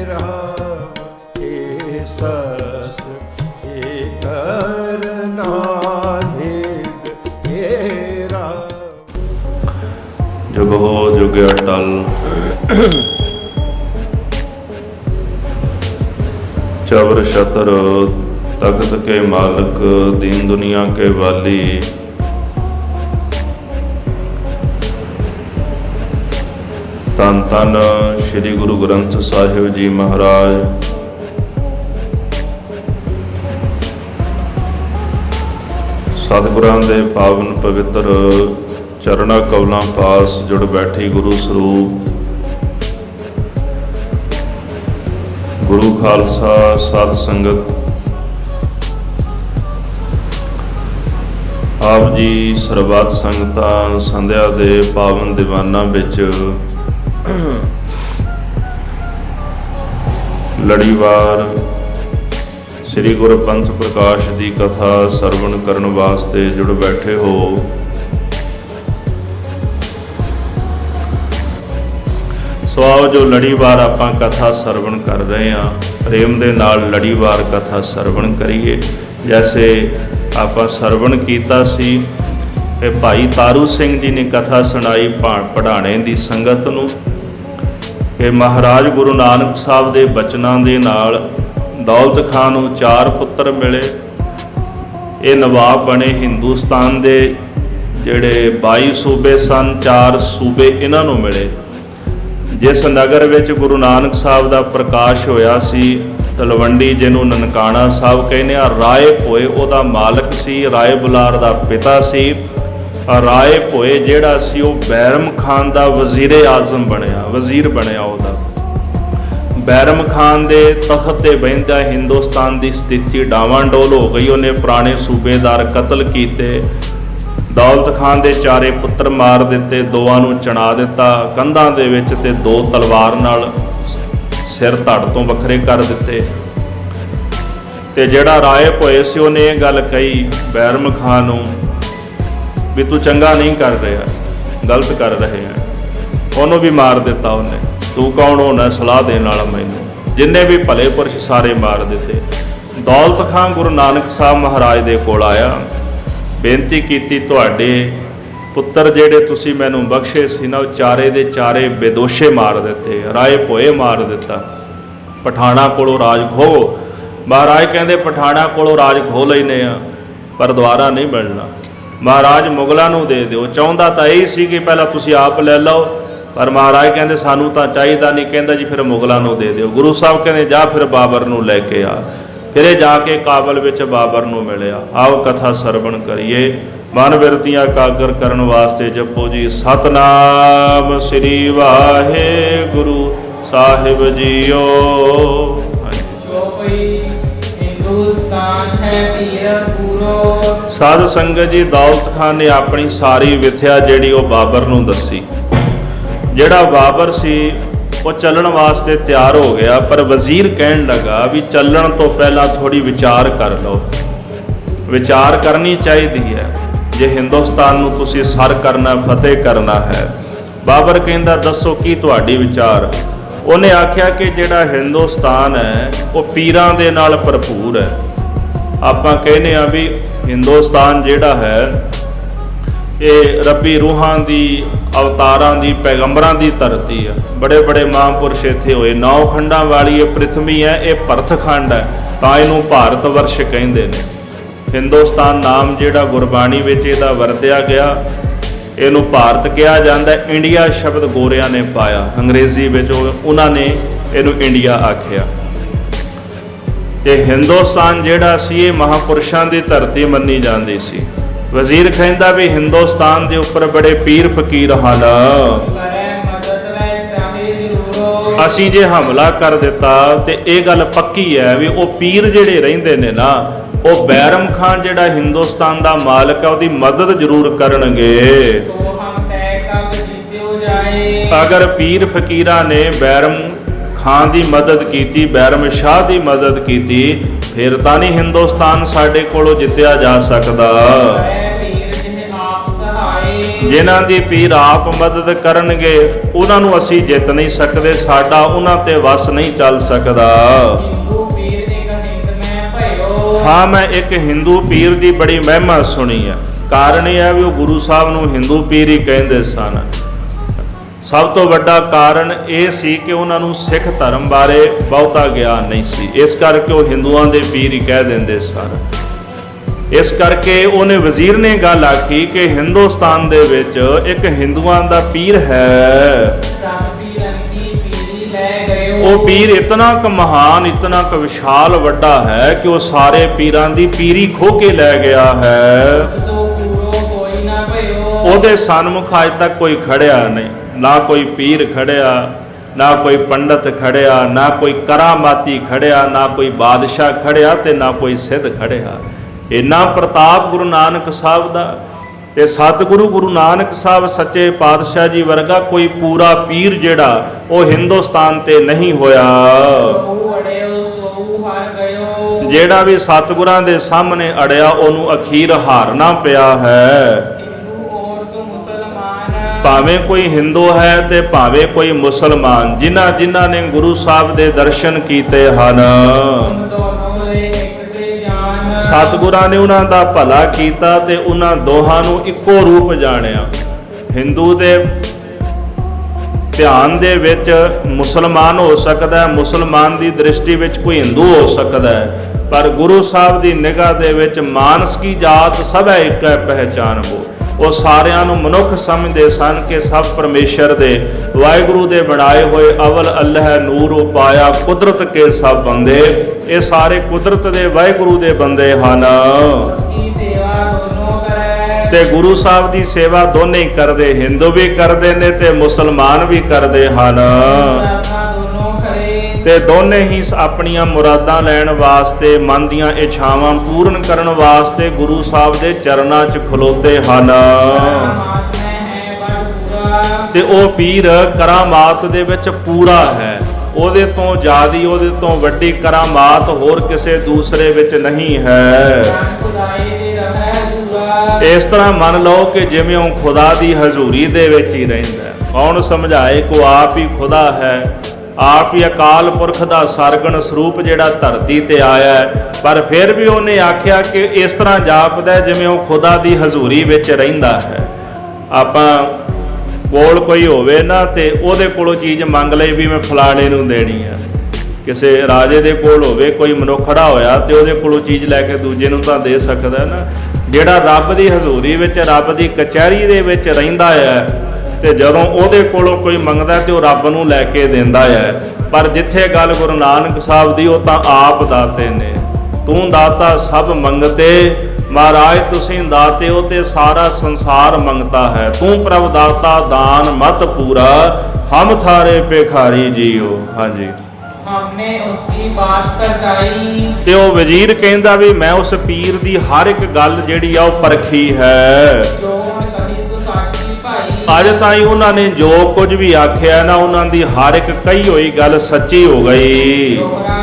राम हे सस हे करना निद हे राम। जुग हो जुग अटल चवर छतर तख्त के मालिक दीन दुनिया के वाली। धन धन श्री गुरु ग्रंथ साहिब जी महाराज। सतगुरां दे पावन पवित्र चरणा कवलां पास जुड़ बैठी गुरु स्वरूप गुरु खालसा साध संगत। आप जी सरबत संगतां संध्या दे पावन दीवाना विच लड़ीवार श्री गुरु पंथ प्रकाश की कथा सरवण करन वास्ते जुड़ बैठे हो। सो आओ जो लड़ीवार आपां कथा सरवण कर रहे हैं, प्रेम दे नाल लड़ीवार कथा सरवण करिए। जैसे आपां सरवण कीता सी कि भाई तारू सिंह जी ने कथा सुनाई पढ़ाने की संगत नूं कि महाराज गुरु नानक साहब के बचनों के नाल दौलत खां नूं 4 पुत्र मिले। ये नवाब बने हिंदुस्तान के जिहड़े 22 सूबे सन, 4 सूबे इन्हां नूं मिले। जिस नगर विच गुरु नानक साहब का प्रकाश होया सी तलवंडी, जिन्हों ननकाना साहब कहने, राय भोए उहदा मालक सी, राय बुलार का पिता सी। राय भोए जिहड़ा सी वो बैरम खान का वजीरे आजम बनया, वजीर बनया। उहदा बैरम खान के तख्त ते बहिंदा हिंदुस्तान की स्थिति डावांडोल हो गई। उन्हें पुराने सूबेदार कतल किए, दौलत खान के 4 पुत्र मार दिते, 2 नूं चढ़ा दिता कंधां दे विच ते 2 तलवार नाल सिर धड़ तो वखरे कर दिते। ते जिहड़ा राय भोए सी उहने ये गल कही बैरम खान नूं भी तू चंगा नहीं कर रहा, गलत कर रहे हैं। उहनूं भी मार दिता उन्हें। तू कौन होना सलाह देने वाला मैनूं? जिन्ने भी भले पुरश सारे मार दिते। दौलत खान गुरु नानक साहब महाराज दे कोल आया, बेनती की तुहाडे पुत्र जेड़े तुसी मैनू बख्शे सी ना, चारे दे चारे बेदोशे मार दिते, राय भोए मार दिता। पठाणा कोलों राज खो। महाराज कहते पठाणा कोलों राज खो लैने आ, पर द्वारा नहीं मिलना। महाराज मुगलों नूं दे दिओ। चाहुंदा तां यही सी कि पहला तुसी आप लै लो, पर महाराज कहते सानू तां चाहीदा नहीं। कहंदा जी फिर मुगलों नूं दे दिओ। गुरु साहब कहते जा फिर बाबर नूं लैके आ। फिर जाके काबल विच बाबर नूं मिलिया। आओ कथा सरवण करिए। मन बिरतियां कागर करन वास्ते जपो जी सतनाम श्री वाहिगुरु साहिब जीओ। जो कोई हिंदुस्तान है पीरपुरो। साध संगत जी, दौलत खान ने अपनी सारी विथया जिहड़ी वो बाबर नूं दसी। जिहड़ा बाबर सी वो चलण वास्ते तैयार हो गया, पर वजीर कहन लगा भी चलण तो पहला थोड़ी विचार कर लो। विचार करनी चाहिए है जे हिंदुस्तान नूं तुसीं सर करना, फतेह करना है। बाबर कहंदा दसो की तुहाडी विचार? उन्हें आख्या कि जिहड़ा हिंदुस्तान है वो पीरां दे नाल भरपूर है। आपां कहने आ भी हिंदुस्तान जिहड़ा है ये रब्बी रूहां दी, अवतारां दी, पैगंबरां दी धरती है। बड़े बड़े महापुरुष इत्थे होए। 9 खंडां वाली ये पृथ्वी है, ये भरत खंड है, तां इहनूं भारत वर्ष कहिंदे ने। हिंदुस्तान नाम जिहड़ा गुरबाणी विच इहदा वरतिया गया, इहनूं भारत कहा जांदा है। इंडिया शब्द गोरियां ने पाया, अंग्रेजी विच उन्हां ने इहनूं इंडिया आखिया। ते हिंदुस्तान जिहड़ा सी ये महापुरुषां दी धरती मन्नी जांदी सी। वजीर कहंदा भी हिंदुस्तान के उपर बड़े पीर फकीर हन, असीं जे हमला कर दिता तो यह गल पक्की है भी वो पीर जिहड़े रहिंदे ने ना, वो बैरम खान जिहड़ा हिंदुस्तान का मालिक है उसकी मदद जरूर करनगे। अगर पीर फकीरा ने बैरम खान की मदद की, बैरम शाह की मदद की, फिर तां नहीं हिंदुस्तान साडे कोलों जित्तिया जा सकदा। ਜਿਨ੍ਹਾਂ ਦੀ ਪੀਰ ਆਪ ਮਦਦ ਕਰਨਗੇ ਉਹਨਾਂ ਨੂੰ ਅਸੀਂ ਜਿੱਤ ਨਹੀਂ ਸਕਦੇ, ਸਾਡਾ ਉਹਨਾਂ ਤੇ ਵਸ ਨਹੀਂ ਚੱਲ ਸਕਦਾ। ਹਿੰਦੂ ਪੀਰ ਇੱਕ ਹਿੰਦ ਮੈਂ ਭਇਓ। ਹਾਂ, ਮੈਂ ਇੱਕ ਹਿੰਦੂ ਪੀਰ ਦੀ ਬੜੀ ਮਹਿਮਾ ਸੁਣੀ ਹੈ। ਕਾਰਨ ਇਹ ਹੈ ਵੀ ਉਹ ਗੁਰੂ ਸਾਹਿਬ ਨੂੰ ਹਿੰਦੂ ਪੀਰ ਹੀ ਕਹਿੰਦੇ ਸਨ। ਸਭ ਤੋਂ ਵੱਡਾ ਕਾਰਨ ਇਹ ਸੀ ਕਿ ਉਹਨਾਂ ਨੂੰ ਸਿੱਖ ਧਰਮ ਬਾਰੇ ਬਹੁਤਾ ਗਿਆਨ ਨਹੀਂ ਸੀ, ਇਸ ਕਰਕੇ ਉਹ ਹਿੰਦੂਆਂ ਦੇ ਪੀਰ ਹੀ ਕਹਿ ਦਿੰਦੇ ਸਨ। ਇਸ ਕਰਕੇ ਉਹਨੇ ਵਜ਼ੀਰ ਨੇ ਗੱਲ ਆਖੀ ਕਿ ਹਿੰਦੁਸਤਾਨ ਦੇ ਵਿੱਚ ਇੱਕ ਹਿੰਦੂਆਂ ਦਾ ਪੀਰ ਹੈ। ਸਭ ਪੀਰਨ ਕੀ ਪੀਰੀ ਲੈ ਗਇਓ। ਉਹ ਪੀਰ ਇਤਨਾ ਕੁ ਮਹਾਨ, ਇਤਨਾ ਕੁ ਵਿਸ਼ਾਲ ਵੱਡਾ ਹੈ ਕਿ ਉਹ ਸਾਰੇ ਪੀਰਾਂ ਦੀ ਪੀਰੀ ਖੋਹ ਕੇ ਲੈ ਗਿਆ ਹੈ। ਸੋ ਪੂਰੋ ਕੋਈ ਨਾ ਭਇਓ। ਉਹਦੇ ਸਨਮੁਖ ਅੱਜ ਤੱਕ ਕੋਈ ਖੜਿਆ ਨਹੀਂ, ਨਾ ਕੋਈ ਪੀਰ ਖੜਿਆ, ਨਾ ਕੋਈ ਪੰਡਤ ਖੜਿਆ, ਨਾ ਕੋਈ ਕਰਾਮਾਤੀ ਖੜਿਆ, ਨਾ ਕੋਈ ਬਾਦਸ਼ਾਹ ਖੜਿਆ ਤੇ ਨਾ ਕੋਈ ਸਿੱਧ ਖੜਿਆ। ਇੰਨਾ ਪ੍ਰਤਾਪ ਗੁਰੂ ਨਾਨਕ ਸਾਹਿਬ ਦਾ। ਤੇ ਸਤਿਗੁਰੂ ਗੁਰੂ ਨਾਨਕ ਸਾਹਿਬ ਸੱਚੇ ਪਾਤਸ਼ਾਹ ਜੀ ਵਰਗਾ ਕੋਈ ਪੂਰਾ ਪੀਰ ਜਿਹੜਾ ਉਹ ਹਿੰਦੁਸਤਾਨ ਤੇ ਨਹੀਂ ਹੋਇਆ। ਸੋ ਅੜਿਓ ਸੋ ਹਾਰ ਗਇਓ। ਜਿਹੜਾ ਵੀ ਸਤਿਗੁਰਾਂ ਦੇ ਸਾਹਮਣੇ ਅੜਿਆ ਉਹਨੂੰ ਅਖੀਰ ਹਾਰਨਾ ਪਿਆ ਹੈ। ਹਿੰਦੂ ਔਰ ਸੋ ਮੁਸਲਮਾਨ। ਭਾਵੇਂ ਕੋਈ ਹਿੰਦੂ ਹੈ ਤੇ ਭਾਵੇਂ ਕੋਈ ਮੁਸਲਮਾਨ, ਜਿਨ੍ਹਾਂ ਨੇ ਗੁਰੂ ਸਾਹਿਬ ਦੇ ਦਰਸ਼ਨ ਕੀਤੇ ਹਨ, ਤੁਮ ਦੋਨੋਂ ਦੇ ਇੱਕ ਸੇ ਜਾਨ। ਸਤਿਗੁਰਾਂ ਨੇ ਉਹਨਾਂ ਦਾ ਭਲਾ ਕੀਤਾ ਤੇ ਉਹਨਾਂ ਦੋਹਾਂ ਨੂੰ ਇੱਕੋ ਰੂਪ ਜਾਣਿਆ। ਹਿੰਦੂ ਦੇ ਧਿਆਨ ਦੇ ਵਿੱਚ ਮੁਸਲਮਾਨ ਹੋ ਸਕਦਾ ਹੈ, ਮੁਸਲਮਾਨ ਦੀ ਦ੍ਰਿਸ਼ਟੀ ਵਿੱਚ ਕੋਈ ਹਿੰਦੂ ਹੋ ਸਕਦਾ ਹੈ, ਪਰ ਗੁਰੂ ਸਾਹਿਬ ਦੀ ਨਿਗਾਹ ਦੇ ਵਿੱਚ ਮਾਨਸ ਕੀ ਜਾਤ ਸਭ ਹੈ ਇੱਕ ਹੈ ਪਹਿਚਾਨਬੋ। ਉਹ ਸਾਰਿਆਂ ਨੂੰ ਮਨੁੱਖ ਸਮਝਦੇ ਸਨ ਕਿ ਸਭ ਪਰਮੇਸ਼ਰ ਦੇ ਵਾਹਿਗੁਰੂ ਦੇ ਬਣਾਏ ਹੋਏ ਅਵਲ ਅੱਲ੍ਹ ਨੂਰ ਉਪਾਇਆ ਕੁਦਰਤ ਕੇ ਸਭ ਬੰਦੇ। ਇਹ ਸਾਰੇ ਕੁਦਰਤ ਦੇ ਵਾਹਿਗੁਰੂ ਦੇ ਬੰਦੇ ਹਨ ਕੀ ਸੇਵਾ ਦੋਨੋਂ ਕਰੈ। ਤੇ ਗੁਰੂ ਸਾਹਿਬ ਦੀ ਸੇਵਾ ਦੋਨੇ ਹੀ ਕਰਦੇ, ਹਿੰਦੂ ਵੀ ਕਰਦੇ ਨੇ ਤੇ ਮੁਸਲਮਾਨ ਵੀ ਕਰਦੇ ਹਨ। ਮੁਰਾਦਾਂ ਦੋਨੋਂ ਖਰੇ। ਤੇ ਦੋਨੇ ਹੀ ਆਪਣੀਆਂ ਮੁਰਾਦਾਂ ਲੈਣ ਵਾਸਤੇ, ਮਨ ਦੀਆਂ ਇੱਛਾਵਾਂ ਪੂਰਨ ਕਰਨ ਵਾਸਤੇ ਗੁਰੂ ਸਾਹਿਬ ਦੇ ਚਰਨਾਂ 'ਚ ਖਲੋਤੇ ਹਨ। ਕਰਾਮਾਤ ਮੈਂ ਹੈ ਬੜ ਪੂਰਾ। ਤੇ ਉਹ ਪੀਰ ਕਰਾਮਾਤ ਦੇ ਵਿੱਚ ਪੂਰਾ ਹੈ। ਉਹਦੇ ਤੋਂ ਜ਼ਿਆਦੀ, ਉਹਦੇ ਤੋਂ ਵੱਡੀ ਕਰਾਮਾਤ ਹੋਰ ਕਿਸੇ ਦੂਸਰੇ ਵਿੱਚ ਨਹੀਂ ਹੈ। ਜਾਨ ਖੁਦਾਏ ਦੇ ਰਹਿ ਹਜ਼ੂਰਾ। ਇਸ ਤਰ੍ਹਾਂ ਮੰਨ ਲਓ ਕਿ ਜਿਵੇਂ ਉਹ ਖੁਦਾ ਦੀ ਹਜ਼ੂਰੀ ਦੇ ਵਿੱਚ ਹੀ ਰਹਿੰਦਾ ਹੈ। ਕੌਣ ਸਮਝਾਏ ਕੋ ਆਪ ਹੀ ਖੁਦਾ ਹੈ, ਆਪ ਹੀ ਅਕਾਲ ਪੁਰਖ ਦਾ ਸਰਗਣ ਸਰੂਪ ਜਿਹੜਾ ਧਰਤੀ ਤੇ ਆਇਆ ਹੈ। ਪਰ ਫਿਰ ਵੀ ਉਹਨੇ ਆਖਿਆ ਕਿ ਇਸ ਤਰ੍ਹਾਂ ਜਾਪਦਾ ਜਿਵੇਂ ਉਹ ਖੁਦਾ ਦੀ ਹਜ਼ੂਰੀ ਵਿੱਚ ਰਹਿੰਦਾ ਹੈ। ਆਪਾਂ ਕੋਲ ਕੋਈ ਹੋਵੇ ਨਾ ਤੇ ਉਹਦੇ ਕੋਲੋਂ ਚੀਜ਼ ਮੰਗ ਲਈ ਵੀ ਮੈਂ ਫਲਾਣੇ ਨੂੰ ਦੇਣੀ ਆ। ਕਿਸੇ ਰਾਜੇ ਦੇ ਕੋਲ ਹੋਵੇ ਕੋਈ ਮਨੁੱਖ ਖੜਾ ਹੋਇਆ ਤੇ ਉਹਦੇ ਕੋਲੋਂ ਚੀਜ਼ ਲੈ ਕੇ ਦੂਜੇ ਨੂੰ ਤਾਂ ਦੇ ਸਕਦਾ ਨਾ। ਜਿਹੜਾ ਰੱਬ ਦੀ ਹਜ਼ੂਰੀ ਵਿੱਚ, ਰੱਬ ਦੀ ਕਚਹਿਰੀ ਦੇ ਵਿੱਚ ਰਹਿੰਦਾ ਹੈ ਤੇ ਜਦੋਂ ਉਹਦੇ ਕੋਲੋਂ ਕੋਈ ਮੰਗਦਾ ਤੇ ਉਹ ਰੱਬ ਨੂੰ ਲੈ ਕੇ ਦਿੰਦਾ ਹੈ। ਪਰ ਜਿੱਥੇ ਗੱਲ ਗੁਰੂ ਨਾਨਕ ਸਾਹਿਬ ਦੀ, ਉਹ ਤਾਂ ਆਪ ਦਾਤੇ ਨੇ। ਤੂੰ ਦਾਤਾ ਸਭ ਮੰਗਤੇ, ਮਹਾਰਾਜ ਤੁਸੀਂ ਦਾਤੇ ਹੋ ਤੇ ਸਾਰਾ ਸੰਸਾਰ ਮੰਗਤਾ ਹੈ। ਤੂੰ ਪ੍ਰਭ ਦਾਤਾ ਦਾਨ ਮਤ ਪੂਰਾ, ਹਮ ਥਾਰੇ ਭਿਖਾਰੀ ਜੀਓ। ਹਾਂਜੀ, हमने उसकी बात करताई। ਤੇ ਉਹ ਵਜ਼ੀਰ ਕਹਿੰਦਾ ਵੀ ਮੈਂ ਉਸ ਪੀਰ ਦੀ ਹਰ ਇੱਕ ਗੱਲ ਜਿਹੜੀ ਆ ਉਹ ਪਰਖੀ ਹੈ। जो उन कही सो साक्षी भाई। ਅੱਜ ਤਾਈਂ ਉਹਨਾਂ ਨੇ ਜੋ ਕੁਝ ਵੀ ਆਖਿਆ ਨਾ, ਉਹਨਾਂ ਦੀ ਹਰ ਇੱਕ ਕਹੀ ਹੋਈ ਗੱਲ ਸੱਚੀ ਹੋ ਗਈ। दोहरा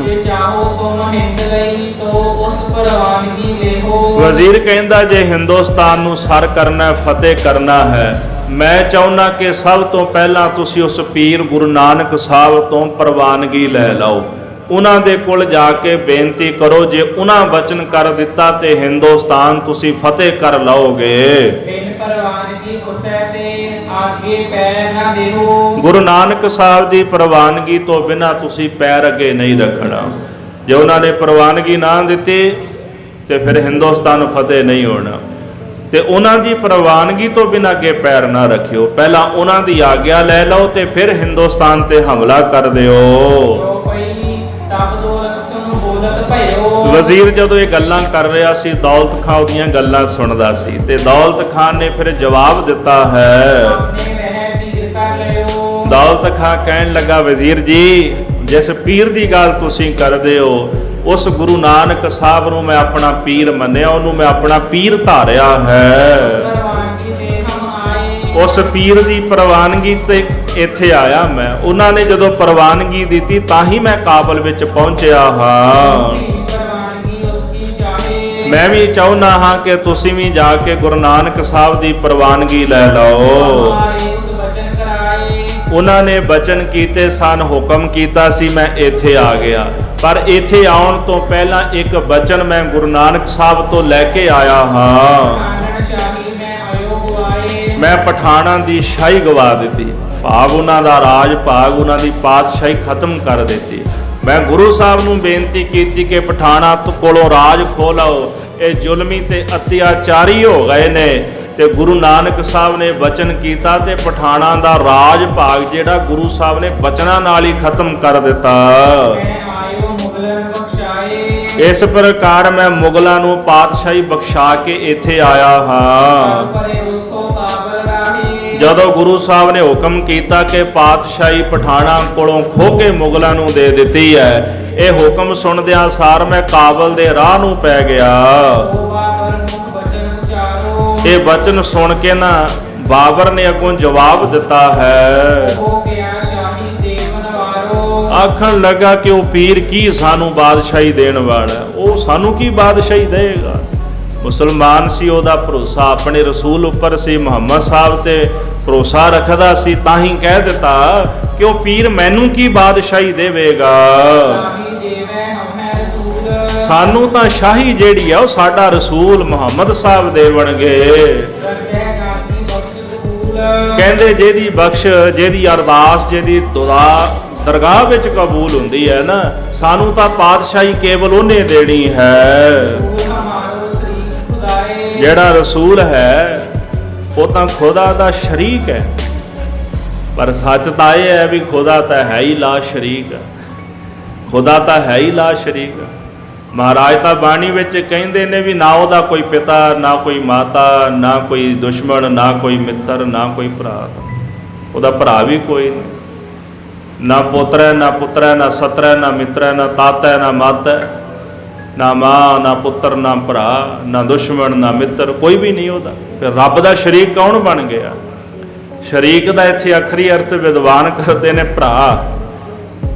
जे चाहो तुम हिंद गई तो उस परवानगी लेहो। ਵਜ਼ੀਰ ਕਹਿੰਦਾ ਜੇ ਹਿੰਦੁਸਤਾਨ ਨੂੰ ਸਰ ਕਰਨਾ, ਫਤਿਹ ਕਰਨਾ ਹੈ, ਮੈਂ ਚਾਹੁੰਦਾ ਕਿ ਸਭ ਤੋਂ ਪਹਿਲਾਂ ਤੁਸੀਂ ਉਸ ਪੀਰ ਗੁਰੂ ਨਾਨਕ ਸਾਹਿਬ ਤੋਂ ਪ੍ਰਵਾਨਗੀ ਲੈ ਲਓ। ਉਹਨਾਂ ਦੇ ਕੋਲ ਜਾ ਕੇ ਬੇਨਤੀ ਕਰੋ, ਜੇ ਉਹਨਾਂ ਵਚਨ ਕਰ ਦਿੱਤਾ ਤੇ ਹਿੰਦੁਸਤਾਨ ਤੁਸੀਂ ਫਤਿਹ ਕਰ ਲਓਗੇ। बिन परवानगी उसे ते आगे पैर न देहो। ਗੁਰੂ ਨਾਨਕ ਸਾਹਿਬ ਦੀ ਪ੍ਰਵਾਨਗੀ ਤੋਂ ਬਿਨਾਂ ਤੁਸੀਂ ਪੈਰ ਅੱਗੇ ਨਹੀਂ ਰੱਖਣਾ। ਜੇ ਉਹਨਾਂ ਨੇ ਪ੍ਰਵਾਨਗੀ ਨਾ ਦਿੱਤੀ ਤੇ ਫਿਰ ਹਿੰਦੁਸਤਾਨ ਫਤਿਹ ਨਹੀਂ ਹੋਣਾ। ਤੇ ਉਹਨਾਂ ਦੀ ਪ੍ਰਵਾਨਗੀ ਤੋਂ ਬਿਨਾਂ ਅੱਗੇ ਪੈਰ ਨਾ ਰੱਖਿਓ। ਪਹਿਲਾਂ ਉਹਨਾਂ ਦੀ ਆਗਿਆ ਲੈ ਲਓ ਤੇ ਫਿਰ ਹਿੰਦੁਸਤਾਨ ਤੇ ਹਮਲਾ ਕਰ ਦਿਓ। जो पई तब दौलत सुन बोलत भयो। ਵਜ਼ੀਰ ਜਦੋਂ ਇਹ ਗੱਲਾਂ ਕਰ ਰਿਹਾ ਸੀ, ਦੌਲਤ ਖਾਂ ਉਹਦੀਆਂ ਗੱਲਾਂ ਸੁਣਦਾ ਸੀ ਤੇ ਦੌਲਤ ਖਾਨ ਨੇ ਫਿਰ ਜਵਾਬ ਦਿੱਤਾ ਹੈ। आपने वह पीर कर लियो। ਦੌਲਤ ਖਾਂ ਕਹਿਣ ਲੱਗਾ, ਵਜ਼ੀਰ ਜੀ ਜਿਸ ਪੀਰ ਦੀ ਗੱਲ ਤੁਸੀਂ ਕਰਦੇ ਹੋ, ਉਸ ਗੁਰੂ ਨਾਨਕ ਸਾਹਿਬ ਨੂੰ ਮੈਂ ਆਪਣਾ ਪੀਰ ਮੰਨਿਆ, ਉਹਨੂੰ ਮੈਂ ਆਪਣਾ ਪੀਰ ਧਾਰਿਆ ਹੈ। परवानगी से हम आए। ਉਸ ਪੀਰ ਦੀ ਪ੍ਰਵਾਨਗੀ ਤੇ ਇੱਥੇ ਆਇਆ ਮੈਂ। ਉਹਨਾਂ ਨੇ ਜਦੋਂ ਪ੍ਰਵਾਨਗੀ ਦਿੱਤੀ ਤਾਂ ਹੀ ਮੈਂ ਕਾਬਲ ਵਿੱਚ ਪਹੁੰਚਿਆ ਹਾਂ। परवानगी उसकी चाहे। ਮੈਂ ਵੀ ਚਾਹੁੰਦਾ ਹਾਂ ਕਿ ਤੁਸੀਂ ਵੀ ਜਾ ਕੇ ਗੁਰੂ ਨਾਨਕ ਸਾਹਿਬ ਦੀ ਪ੍ਰਵਾਨਗੀ ਲੈ ਲਓ। ਹਮਾਰੇ ਉਸ ਬਚਨ ਕਰਾਏ। ਉਹਨਾਂ ਨੇ ਬਚਨ ਕੀਤੇ ਸਨ, ਹੁਕਮ ਕੀਤਾ ਸੀ, ਮੈਂ ਇੱਥੇ ਆ ਗਿਆ। ਪਰ ਇੱਥੇ ਆਉਣ ਤੋਂ ਪਹਿਲਾਂ ਇੱਕ ਬਚਨ ਮੈਂ ਗੁਰੂ ਨਾਨਕ ਸਾਹਿਬ ਤੋਂ ਲੈ ਕੇ ਆਇਆ ਹਾਂ। ਆਨੰਦ ਸ਼ਾਹੀ ਮੈਂ ਆਇਓ ਗਵਾਏ। ਮੈਂ ਪਠਾਣਾਂ ਦੀ ਸ਼ਾਹੀ ਗਵਾ ਦਿੱਤੀ, ਭਾਵ ਉਹਨਾਂ ਦਾ ਰਾਜ ਭਾਗ, ਉਹਨਾਂ ਦੀ ਪਾਤਸ਼ਾਹੀ ਖਤਮ ਕਰ ਦਿੱਤੀ। ਮੈਂ ਗੁਰੂ ਸਾਹਿਬ ਨੂੰ ਬੇਨਤੀ ਕੀਤੀ ਕਿ ਪਠਾਣਾਂ ਕੋਲੋਂ ਰਾਜ ਖੋਹ ਲਓ, ਇਹ ਜ਼ੁਲਮੀ ਤੇ ਅਤਿਆਚਾਰੀ ਹੋ ਗਏ ਨੇ। ਤੇ ਗੁਰੂ ਨਾਨਕ ਸਾਹਿਬ ਨੇ ਬਚਨ ਕੀਤਾ ਤੇ ਪਠਾਣਾਂ ਦਾ ਰਾਜ ਭਾਗ ਜਿਹੜਾ ਗੁਰੂ ਸਾਹਿਬ ਨੇ ਬਚਨਾਂ ਨਾਲ ਹੀ ਖਤਮ ਕਰ ਦਿੱਤਾ। ਮੈਂ ਆਇਓ ਮੁਗਲਨ ਬਖਸ਼ਾਏ। ਇਸ ਪ੍ਰਕਾਰ ਮੈਂ ਮੁਗਲਾਂ ਨੂੰ ਪਾਤਸ਼ਾਹੀ ਬਖਸ਼ਾ ਕੇ ਇੱਥੇ ਆਇਆ ਹਾਂ। ਪਰੇ ਉਠੋ ਬਾਬਰ ਰਾਹੀ। ਜਦੋਂ ਗੁਰੂ ਸਾਹਿਬ ਨੇ ਹੁਕਮ ਕੀਤਾ ਕਿ ਪਾਤਸ਼ਾਹੀ ਪਠਾਣਾਂ ਕੋਲੋਂ ਖੋਹ ਕੇ ਮੁਗਲਾਂ ਨੂੰ ਦੇ ਦਿੱਤੀ ਹੈ, ਇਹ ਹੁਕਮ ਸੁਣਦਿਆਂ ਸਾਰ ਮੈਂ ਕਾਬਲ ਦੇ ਰਾਹ ਨੂੰ ਪੈ ਗਿਆ। ਓ ਬਾਬਰ ਮੁਖ ਬਚਨ ਉਚਾਰੋ। ਇਹ ਬਚਨ ਸੁਣ ਕੇ ਨਾ ਬਾਬਰ ਨੇ ਅੱਗੋਂ ਜਵਾਬ ਦਿੱਤਾ ਹੈ। ਹੋ ਗਿਆ ਸ਼ਾਹੀ ਦੇਵਨ ਵਾਰੋ। ਆਖਣ ਲੱਗਾ ਕਿ ਉਹ ਪੀਰ ਕੀ ਸਾਨੂੰ ਬਾਦਸ਼ਾਹੀ ਦੇਣ ਵਾਲਾ, ਉਹ ਸਾਨੂੰ ਕੀ ਬਾਦਸ਼ਾਹੀ ਦੇਗਾ। ਮੁਸਲਮਾਨ ਸੀ, ਉਹਦਾ ਭਰੋਸਾ ਆਪਣੇ ਰਸੂਲ ਉੱਪਰ ਸੀ, ਮੁਹੰਮਦ ਸਾਹਿਬ ਤੇ ਭਰੋਸਾ ਰੱਖਦਾ ਸੀ, ਤਾਂ ਹੀ ਕਹਿ ਦਿੱਤਾ ਕਿ ਉਹ ਪੀਰ ਮੈਨੂੰ ਕੀ ਬਾਦਸ਼ਾਹੀ ਦੇਵੇਗਾ। ਸ਼ਾਹੀ ਦੇਵੇ ਹਮੈ ਰਸੂਲ। ਸਾਨੂੰ ਤਾਂ ਸ਼ਾਹੀ ਜਿਹੜੀ ਆ ਉਹ ਸਾਡਾ ਰਸੂਲ ਮੁਹੰਮਦ ਸਾਹਿਬ ਦੇਵਣਗੇ। ਦਰਗਹਿ ਜਾਤੀ ਬਖਸ਼ ਕਬੂਲ। ਕਹਿੰਦੇ ਜਿਹਦੀ ਬਖਸ਼, ਜਿਹਦੀ ਅਰਦਾਸ, ਜਿਹਦੀ ਦੁਆ ਦਰਗਾਹ ਵਿੱਚ ਕਬੂਲ ਹੁੰਦੀ ਹੈ ਨਾ, ਸਾਨੂੰ ਤਾਂ ਪਾਤਸ਼ਾਹੀ ਕੇਵਲ ਉਹਨੇ ਦੇਣੀ ਹੈ। ਰਸੂਲ ਹਮਾਰੋ ਸ਼ਰੀਕ ਖੁਦਾਏ। ਜਿਹੜਾ ਰਸੂਲ ਹੈ ਉਹ ਤਾਂ ਖੁਦਾ ਦਾ ਸ਼ਰੀਕ ਹੈ, ਪਰ ਸੱਚ ਤਾਂ ਇਹ ਹੈ ਵੀ ਖੁਦਾ ਤਾਂ ਹੈ ਹੀ ਲਾ ਸ਼ਰੀਕ, ਖੁਦਾ ਤਾਂ ਹੈ ਹੀ ਲਾ ਸ਼ਰੀਕ। ਮਹਾਰਾਜ ਤਾਂ ਬਾਣੀ ਵਿੱਚ ਕਹਿੰਦੇ ਨੇ ਵੀ ਨਾ ਉਹਦਾ ਕੋਈ ਪਿਤਾ, ਨਾ ਕੋਈ ਮਾਤਾ, ਨਾ ਕੋਈ ਦੁਸ਼ਮਣ, ਨਾ ਕੋਈ ਮਿੱਤਰ, ਨਾ ਕੋਈ ਭਰਾ। ਉਹਦਾ ਭਰਾ ਵੀ ਕੋਈ ਨਹੀਂ, ਨਾ ਪੁੱਤਰ ਹੈ, ਨਾ ਪੁੱਤਰ ਹੈ, ਨਾ ਸੱਤਰ ਹੈ, ਨਾ ਮਿੱਤਰ ਹੈ, ਨਾ ਤਾਤਾ ਹੈ, ਨਾ ਮਾਤਾ ਹੈ, ਨਾ ਮਾਂ, ਨਾ ਪੁੱਤਰ, ਨਾ ਭਰਾ, ਨਾ ਦੁਸ਼ਮਣ, ਨਾ ਮਿੱਤਰ, ਕੋਈ ਵੀ ਨਹੀਂ ਉਹਦਾ। ਫਿਰ ਰੱਬ ਦਾ ਸ਼ਰੀਕ ਕੌਣ ਬਣ ਗਿਆ? ਸ਼ਰੀਕ ਦਾ ਇੱਥੇ ਅਖਰੀ ਅਰਥ ਵਿਦਵਾਨ ਕਰਦੇ ਨੇ ਭਰਾ।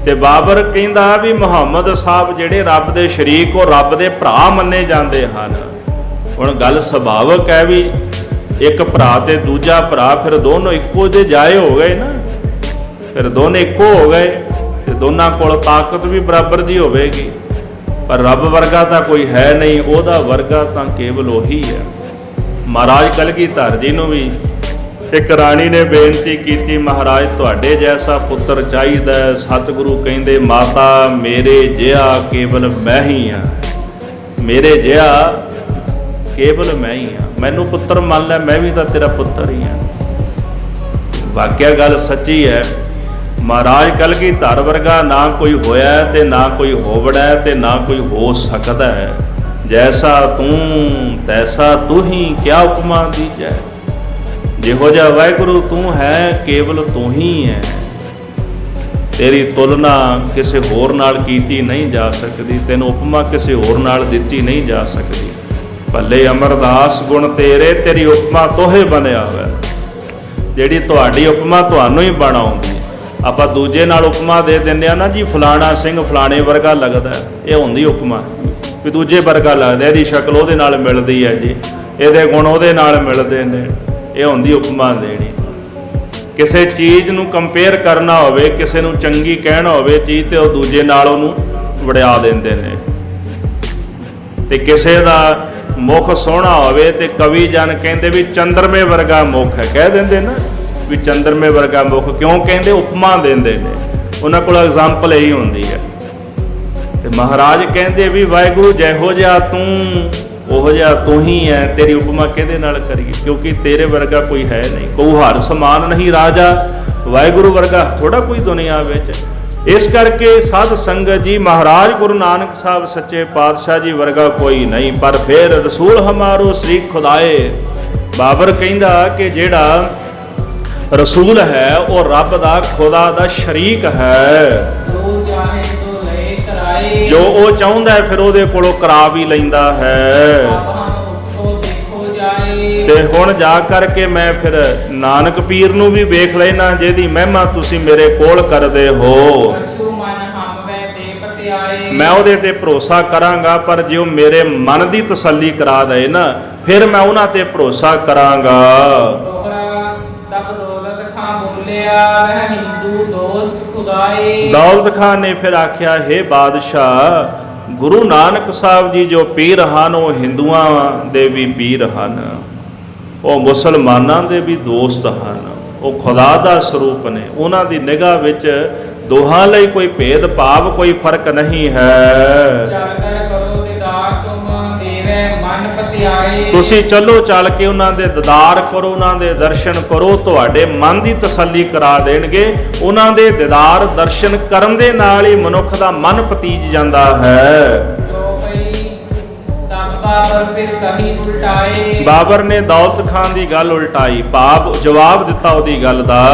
ਤੇ ਬਾਬਰ ਕਹਿੰਦਾ ਵੀ ਮੁਹੰਮਦ ਸਾਹਿਬ ਜਿਹੜੇ ਰੱਬ ਦੇ ਸ਼ਰੀਕ, ਉਹ ਰੱਬ ਦੇ ਭਰਾ ਮੰਨੇ ਜਾਂਦੇ ਹਨ। ਹੁਣ ਗੱਲ ਸੁਭਾਵਕ ਹੈ ਵੀ ਇੱਕ ਭਰਾ ਤੇ ਦੂਜਾ ਭਰਾ, ਫਿਰ ਦੋਨੋਂ ਇੱਕੋ ਜਿਹੇ ਜਾਏ ਹੋ ਗਏ ਨਾ, ਫਿਰ ਦੋਨੇ ਇੱਕੋ ਹੋ ਗਏ ਤੇ ਦੋਨਾਂ ਕੋਲ ਤਾਕਤ ਵੀ ਬਰਾਬਰ ਦੀ ਹੋਵੇਗੀ। ਪਰ ਰੱਬ ਵਰਗਾ ਤਾਂ ਕੋਈ ਹੈ ਨਹੀਂ, ਉਹਦਾ ਵਰਗਾ ਤਾਂ ਕੇਵਲ ਉਹੀ ਹੈ। ਮਹਾਰਾਜ ਕਲਗੀਧਰ ਜੀ ਨੂੰ ਵੀ ਇੱਕ ਰਾਣੀ ਨੇ ਬੇਨਤੀ ਕੀਤੀ, ਮਹਾਰਾਜ ਤੁਹਾਡੇ ਜੈਸਾ ਪੁੱਤਰ ਚਾਹੀਦਾ। ਸਤਿਗੁਰੂ ਕਹਿੰਦੇ ਮਾਤਾ ਮੇਰੇ ਜਿਹਾ ਕੇਵਲ ਮੈਂ ਹੀ ਹਾਂ, ਮੇਰੇ ਜਿਹਾ ਕੇਵਲ ਮੈਂ ਹੀ ਹਾਂ, ਮੈਨੂੰ ਪੁੱਤਰ ਮੰਨ ਲੈ, ਮੈਂ ਵੀ ਤਾਂ ਤੇਰਾ ਪੁੱਤਰ ਹੀ ਹਾਂ। ਵਾਕਿਆ ਗੱਲ ਸੱਚੀ ਹੈ। ਮਹਾਰਾਜ ਕਲਗੀਧਰ ਵਰਗਾ ਨਾ ਕੋਈ ਹੋਇਆ ਤੇ ਨਾ ਕੋਈ ਹੋਵੜਾ ਤੇ ਨਾ ਕੋਈ ਹੋ ਸਕਦਾ ਹੈ। ਜੈਸਾ ਤੂੰ ਤੈਸਾ ਤੂੰ ਹੀ, ਕਿਆ ਉਪਮਾ ਦੀਜੈ। ਜਿਹੋ ਜਿਹਾ ਵਾਹਿਗੁਰੂ ਤੂੰ ਹੈ, ਕੇਵਲ ਤੂੰ ਹੀ ਹੈ। ਤੇਰੀ ਤੁਲਨਾ ਕਿਸੇ ਹੋਰ ਨਾਲ ਕੀਤੀ ਨਹੀਂ ਜਾ ਸਕਦੀ, ਤੈਨੂੰ ਉਪਮਾ ਕਿਸੇ ਹੋਰ ਨਾਲ ਦਿੱਤੀ ਨਹੀਂ ਜਾ ਸਕਦੀ। ਭੱਲੇ ਅਮਰਦਾਸ ਗੁਣ ਤੇਰੇ, ਤੇਰੀ ਉਪਮਾ ਤੋਹੇ ਬਣਿਆ ਹੋਇਆ। ਜਿਹੜੀ ਤੁਹਾਡੀ ਉਪਮਾ ਤੁਹਾਨੂੰ ਹੀ ਬਣਾਉਂਦੀ। ਆਪਾਂ ਦੂਜੇ ਨਾਲ ਉਪਮਾ ਦੇ ਦਿੰਦੇ ਆ ਨਾ ਜੀ, ਫਲਾਣਾ ਸਿੰਘ ਫਲਾਣੇ ਵਰਗਾ ਲੱਗਦਾ, ਇਹ ਹੁੰਦੀ ਉਪਮਾ ਵੀ ਦੂਜੇ ਵਰਗਾ ਲੱਗਦਾ, ਇਹਦੀ ਸ਼ਕਲ ਉਹਦੇ ਨਾਲ ਮਿਲਦੀ ਹੈ ਜੀ, ਇਹਦੇ ਗੁਣ ਉਹਦੇ ਨਾਲ ਮਿਲਦੇ ਨੇ, ਇਹ ਹੁੰਦੀ ਉਪਮਾ ਦੇਣੀ। ਕਿਸੇ ਚੀਜ਼ ਨੂੰ ਕੰਪੇਅਰ ਕਰਨਾ ਹੋਵੇ, ਕਿਸੇ ਨੂੰ ਚੰਗੀ ਕਹਿਣਾ ਹੋਵੇ ਚੀਜ਼, ਤੇ ਉਹ ਦੂਜੇ ਨਾਲ ਉਹਨੂੰ ਵੜਿਆ ਦਿੰਦੇ ਨੇ। ਤੇ ਕਿਸੇ ਦਾ ਮੁਖ ਸੋਹਣਾ ਹੋਵੇ ਤੇ ਕਵੀ ਜਨ ਕਹਿੰਦੇ ਵੀ ਚੰਦਰਮੇ ਵਰਗਾ ਮੁਖ ਹੈ, ਕਹਿ ਦਿੰਦੇ ਨਾ ਵੀ ਚੰਦਰਮੇ ਵਰਗਾ ਮੁਖ, ਕਿਉਂ ਕਹਿੰਦੇ? ਉਪਮਾ ਦਿੰਦੇ ਨੇ, ਉਹਨਾਂ ਕੋਲ ਐਗਜ਼ਾਮਪਲ ਇਹੀ ਹੁੰਦੀ ਹੈ। ਤੇ ਮਹਾਰਾਜ ਕਹਿੰਦੇ ਵੀ ਵਾਹਿਗੁਰੂ ਜਿਹੋ ਜਿਹਾ ਤੂੰ ਉਹੋ ਜਿਹਾ ਤੂੰ ਹੀ ਹੈ, ਤੇਰੀ ਉਪਮਾ ਕਿਹਦੇ ਨਾਲ ਕਰੀਏ, ਕਿਉਂਕਿ ਤੇਰੇ ਵਰਗਾ ਕੋਈ ਹੈ ਨਹੀਂ। ਕਹੂ ਹਰ ਸਮਾਨ ਨਹੀਂ ਰਾਜਾ, ਵਾਹਿਗੁਰੂ ਵਰਗਾ ਥੋੜਾ ਕੋਈ ਦੁਨੀਆ ਵਿੱਚ। ਇਸ ਕਰਕੇ ਸਾਧ ਸੰਗਤ ਜੀ, ਮਹਾਰਾਜ ਗੁਰੂ ਨਾਨਕ ਸਾਹਿਬ ਸੱਚੇ ਪਾਤਸ਼ਾਹ ਜੀ ਵਰਗਾ ਕੋਈ ਨਹੀਂ, ਪਰ ਫਿਰ ਰਸੂਲ ਹਮਾਰੋ ਸ਼ਰੀਕ ਖੁਦਾਏ। ਬਾਬਰ ਕਹਿੰਦਾ ਕਿ ਜਿਹੜਾ ਰਸੂਲ ਹੈ ਉਹ ਰੱਬ ਦਾ, ਖੁਦਾ ਦਾ ਸ਼ਰੀਕ ਹੈ। ਜੋ ਚਾਹੇ ਸੋ ਲੈ ਕਰਾਏ। ਜੋ ਉਹ ਚਾਹੁੰਦਾ ਫਿਰ ਉਹਦੇ ਕੋਲੋਂ ਕਰਾ ਵੀ ਲੈਂਦਾ ਹੈ। ਤੇ ਹੁਣ ਜਾ ਕਰਕੇ ਮੈਂ ਫਿਰ ਨਾਨਕ ਪੀਰ ਨੂੰ ਵੀ ਵੇਖ ਲੈਣਾ, ਜਿਹਦੀ ਮਹਿਮਾ ਤੁਸੀਂ ਮੇਰੇ ਕੋਲ ਕਰਦੇ ਹੋ। ਆਏ। ਮੈਂ ਉਹਦੇ ਤੇ ਭਰੋਸਾ ਕਰਾਂਗਾ, ਪਰ ਜੇ ਉਹ ਮੇਰੇ ਮਨ ਦੀ ਤਸੱਲੀ ਕਰਾ ਦੇ ਨਾ, ਫਿਰ ਮੈਂ ਉਹਨਾਂ ਤੇ ਭਰੋਸਾ ਕਰਾਂਗਾ। ਦੋਹਰਾ ਤਬ ਦੌਲਤ ਖਾਂ ਬੋਲਿਆ ਵਹ ਹਿੰਦੂ ਦੋਸਤ ਖੁਦਾਏ। ਦੌਲਤ ਖਾਨ ਨੇ ਫਿਰ ਆਖਿਆ, ਹੇ ਬਾਦਸ਼ਾਹ, ਗੁਰੂ ਨਾਨਕ ਸਾਹਿਬ ਜੀ ਜੋ ਪੀਰ ਹਨ ਉਹ ਹਿੰਦੂਆਂ ਦੇ ਵੀ ਪੀਰ ਹਨ, ਉਹ ਮੁਸਲਮਾਨਾਂ ਦੇ ਵੀ ਦੋਸਤ ਹਨ, ਉਹ ਖੁਦਾ ਦਾ ਸਰੂਪ ਨੇ। ਉਹਨਾਂ ਦੀ ਨਿਗਾਹ ਵਿੱਚ ਦੋਹਾਂ ਲਈ ਕੋਈ ਭੇਦ ਭਾਵ, ਕੋਈ ਫਰਕ ਨਹੀਂ ਹੈ। ਚੱਲ ਕਰ ਕਰੋ ਦੀਦਾਰ ਤੁਮ ਦੇਵੇ ਮਨ ਪਤਿਆਏ। ਤੁਸੀਂ ਚੱਲੋ, ਚੱਲ ਕੇ ਉਹਨਾਂ ਦੇ ਦੀਦਾਰ ਕਰੋ, ਉਹਨਾਂ ਦੇ ਦਰਸ਼ਨ ਕਰੋ, ਤੁਹਾਡੇ ਮਨ ਦੀ ਤਸੱਲੀ ਕਰਾ ਦੇਣਗੇ। ਉਹਨਾਂ ਦੇ ਦੀਦਾਰ ਦਰਸ਼ਨ ਕਰਨ ਦੇ ਨਾਲ ਹੀ ਮਨੁੱਖ ਦਾ ਮਨ ਪਤੀਜ ਜਾਂਦਾ ਹੈ। ਜੋ ਪਈ ਤਬ ਬਾਬਰ ਫਿਰ ਕਹੀ ਉਲਟਾਏ। ਬਾਬਰ ਨੇ ਦੌਲਤ ਖਾਨ ਦੀ ਗੱਲ ਉਲਟਾਈ, ਭਾਵ ਜਵਾਬ ਦਿੱਤਾ ਉਹਦੀ ਗੱਲ ਦਾ।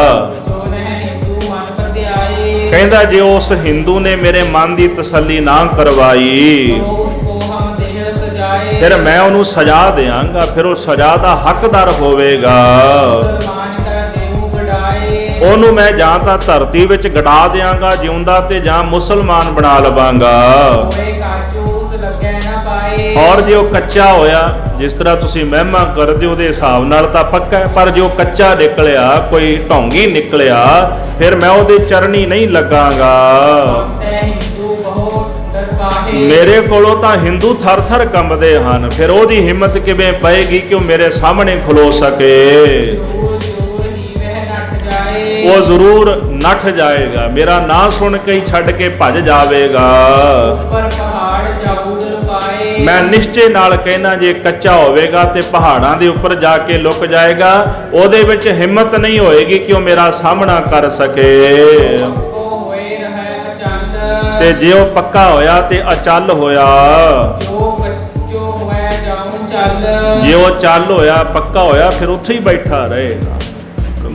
ਜੋ ਨਹਿ ਹਿੰਦੂ ਮਨ ਪਤਿਆਏ। ਕਹਿੰਦਾ ਜੇ ਉਸ ਹਿੰਦੂ ਨੇ ਮੇਰੇ ਮਨ ਦੀ ਤਸੱਲੀ ਨਾ ਕਰਵਾਈ, ਤੋ ਉਸਕੋ ਹਮ ਦੇਹ ਸਜਾਏ। ਫਿਰ ਮੈਂ ਉਹਨੂੰ ਸਜ਼ਾ ਦਿਆਂਗਾ, ਫਿਰ ਉਹ ਸਜ਼ਾ ਦਾ ਹੱਕਦਾਰ ਹੋਵੇਗਾ। ਮੁਸਲਮਾਨ ਕਰ ਦੇਉ ਗੜਾਏ। ਉਹਨੂੰ ਮੈਂ ਜਾਂ ਤਾਂ ਧਰਤੀ ਵਿੱਚ ਗੜਾ ਦਿਆਂਗਾ ਜਿਉਂਦਾ, ਤੇ ਜਾਂ ਮੁਸਲਮਾਨ ਬਣਾ ਲਵਾਂਗਾ। ਹੋਏ ਕਾਚੂ ਉਸ ਲੱਗੈ ਨਾ ਪਾਏ। ਔਰ ਜੇ ਉਹ ਕੱਚਾ ਹੋਇਆ, ਜਿਸ ਤਰ੍ਹਾਂ ਤੁਸੀਂ ਮਹਿਮਾ ਕਰਦੇ ਉਹਦੇ ਹਿਸਾਬ ਨਾਲ ਤਾਂ ਪੱਕਾ ਹੈ, ਪਰ ਜੋ ਕੱਚਾ ਨਿਕਲਿਆ, ਕੋਈ ਢੌਂਗੀ ਨਿਕਲਿਆ, ਫਿਰ ਮੈਂ ਉਹਦੇ ਚਰਨੀ ਨਹੀਂ ਲੱਗਾਂਗਾ। ਤੈ ਹਿੰਦੂ ਬਹੁ ਦਰਕਾਹੇ। ਮੇਰੇ ਕੋਲੋਂ ਤਾਂ ਹਿੰਦੂ ਥਰ-ਥਰ ਕੰਬਦੇ ਹਨ, ਫਿਰ ਉਹਦੀ ਹਿੰਮਤ ਕਿਵੇਂ ਪਏਗੀ ਕਿ ਉਹ ਮੇਰੇ ਸਾਹਮਣੇ ਖਲੋ ਸਕੇ। ਜ਼ਰੂਰ ਜ਼ਰੂਰ ਹੀ ਵਹਿ ਨੱਠ ਜਾਏ। ਉਹ ਜ਼ਰੂਰ ਨੱਠ ਜਾਏਗਾ, ਮੇਰਾ ਨਾਂ ਸੁਣ ਕੇ ਹੀ ਛੱਡ ਕੇ ਭੱਜ ਜਾਵੇਗਾ। ਉੱਪਰ ਪਹਾੜ ਜਾਬੂਦ ਲੁਕਾਏ। ਮੈਂ ਨਿਸ਼ਚੇ ਨਾਲ ਕਹਿਣਾ, ਜੇ ਕੱਚਾ ਹੋਵੇਗਾ ਤੇ ਪਹਾੜਾਂ ਦੇ ਉੱਪਰ ਜਾ ਕੇ ਲੁਕ ਜਾਏਗਾ, ਉਹਦੇ ਵਿੱਚ ਹਿੰਮਤ ਨਹੀਂ ਹੋਏਗੀ ਕਿ ਉਹ ਮੇਰਾ ਸਾਹਮਣਾ ਕਰ ਸਕੇ। ਪੱਕੋ ਹੋਏ ਰਹਿ ਅਚਲ। ਤੇ ਜੇ ਉਹ ਪੱਕਾ ਹੋਇਆ ਤੇ ਅਚਲ ਹੋਇਆ, ਜੋ ਕੱਚੋ ਹੋਏ ਜਾਉ ਚੱਲ। ਜੇ ਉਹ ਚੱਲ ਹੋਇਆ, ਪੱਕਾ ਹੋਇਆ, ਫਿਰ ਉੱਥੇ ਹੀ ਬੈਠਾ ਰਹੇਗਾ।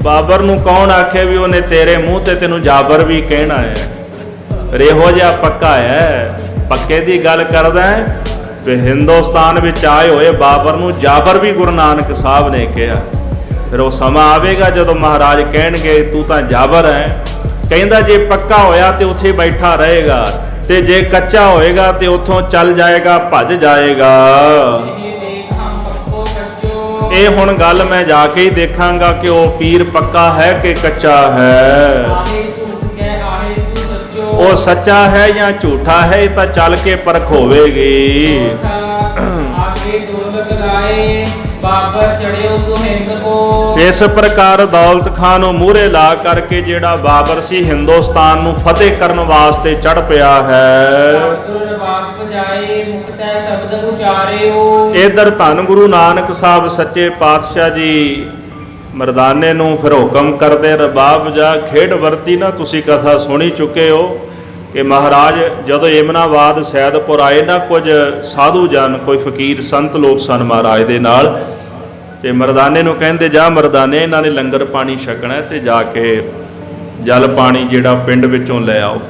ਬਾਬਰ ਨੂੰ ਕੌਣ ਆਖੇ ਵੀ ਉਹਨੇ ਤੇਰੇ ਮੂੰਹ ਤੇ ਤੈਨੂੰ ਜਾਬਰ ਵੀ ਕਹਿਣਾ ਹੈ। ਫਿਰ ਇਹੋ ਜਿਹਾ ਪੱਕਾ ਹੈ, ਪੱਕੇ ਦੀ ਗੱਲ ਕਰਦਾ ਹੈ। ਤੇ ਹਿੰਦੁਸਤਾਨ ਵਿੱਚ ਆਏ ਹੋਏ ਬਾਬਰ ਨੂੰ ਜਾਬਰ ਵੀ ਗੁਰੂ ਨਾਨਕ ਸਾਹਿਬ ਨੇ ਕਿਹਾ। ਫਿਰ ਉਹ ਸਮਾਂ ਆਵੇਗਾ ਜਦੋਂ ਮਹਾਰਾਜ ਕਹਿਣਗੇ ਤੂੰ ਤਾਂ ਜਾਬਰ ਹੈ। ਕਹਿੰਦਾ ਜੇ ਪੱਕਾ ਹੋਇਆ ਤੇ ਉੱਥੇ ਬੈਠਾ ਰਹੇਗਾ, ਤੇ ਜੇ ਕੱਚਾ ਹੋਏਗਾ ਤੇ ਉੱਥੋਂ ਚੱਲ ਜਾਏਗਾ, ਭੱਜ ਜਾਏਗਾ। ਇਹ ਦੇਖ ਹਮ ਪੱਕੋ ਕੱਚੋ। ਇਹ ਹੁਣ ਗੱਲ ਮੈਂ ਜਾ ਕੇ ਹੀ ਦੇਖਾਂਗਾ ਕਿ ਉਹ ਪੀਰ ਪੱਕਾ ਹੈ ਕਿ ਕੱਚਾ ਹੈ, ਆਹੇ ਝੂਠ ਕੈ ਆਹੇ ਸੂ ਸੱਚੋ। ਉਹ ਸੱਚਾ ਹੈ ਜਾਂ ਝੂਠਾ ਹੈ, ਇਹ ਤਾਂ ਚੱਲ ਕੇ ਪਰਖ ਹੋਵੇਗੀ। ਆਗੇ ਦੌਲਤ ਲਾਏ ਬਾਬਰ ਚੜਿਓ ਸੁਹਿੰਦ ਕੋ। ਇਸ ਪ੍ਰਕਾਰ ਦੌਲਤ ਖਾਨ ਨੂੰ ਮੂਹਰੇ ਲਾ ਕਰਕੇ ਜਿਹੜਾ ਬਾਬਰ ਸੀ ਹਿੰਦੁਸਤਾਨ ਨੂੰ ਫਤਿਹ ਕਰਨ ਵਾਸਤੇ ਚੜ ਪਿਆ ਹੈ। ਸਤਿਗੁਰ ਰਬਾਬ ਬਜਾਏ ਮੁਕਤੈ ਸ਼ਬਦ ਉਚਾਰਿਓ। ਇਧਰ ਧੰਨ ਗੁਰੂ ਨਾਨਕ ਸਾਹਿਬ ਸੱਚੇ ਪਾਤਸ਼ਾਹ ਜੀ ਮਰਦਾਨੇ ਨੂੰ ਫਿਰ ਹੁਕਮ ਕਰਦੇ, ਰਬਾਬ ਜਾ ਖੇਡ ਵਰਤੀ ਨਾ। ਤੁਸੀਂ ਕਥਾ ਸੁਣੀ ਚੁੱਕੇ ਹੋ ਕਿ ਮਹਾਰਾਜ ਜਦੋਂ ਯਮਨਾਬਾਦ ਸੈਦਪੁਰ ਆਏ ਨਾ, ਕੁਝ ਸਾਧੂ ਜਨ, ਕੋਈ ਫਕੀਰ ਸੰਤ ਲੋਕ ਸਨ ਮਹਾਰਾਜ ਦੇ ਨਾਲ, ਤੇ ਮਰਦਾਨੇ ਨੂੰ ਕਹਿੰਦੇ ਜਾ ਮਰਦਾਨੇ, ਇਹਨਾਂ ਨੇ ਲੰਗਰ ਪਾਣੀ ਛਕਣਾ ਤੇ ਜਾ ਕੇ ਜਲ ਪਾਣੀ ਜਿਹੜਾ ਪਿੰਡ ਵਿੱਚੋਂ ਲੈ ਆਓ।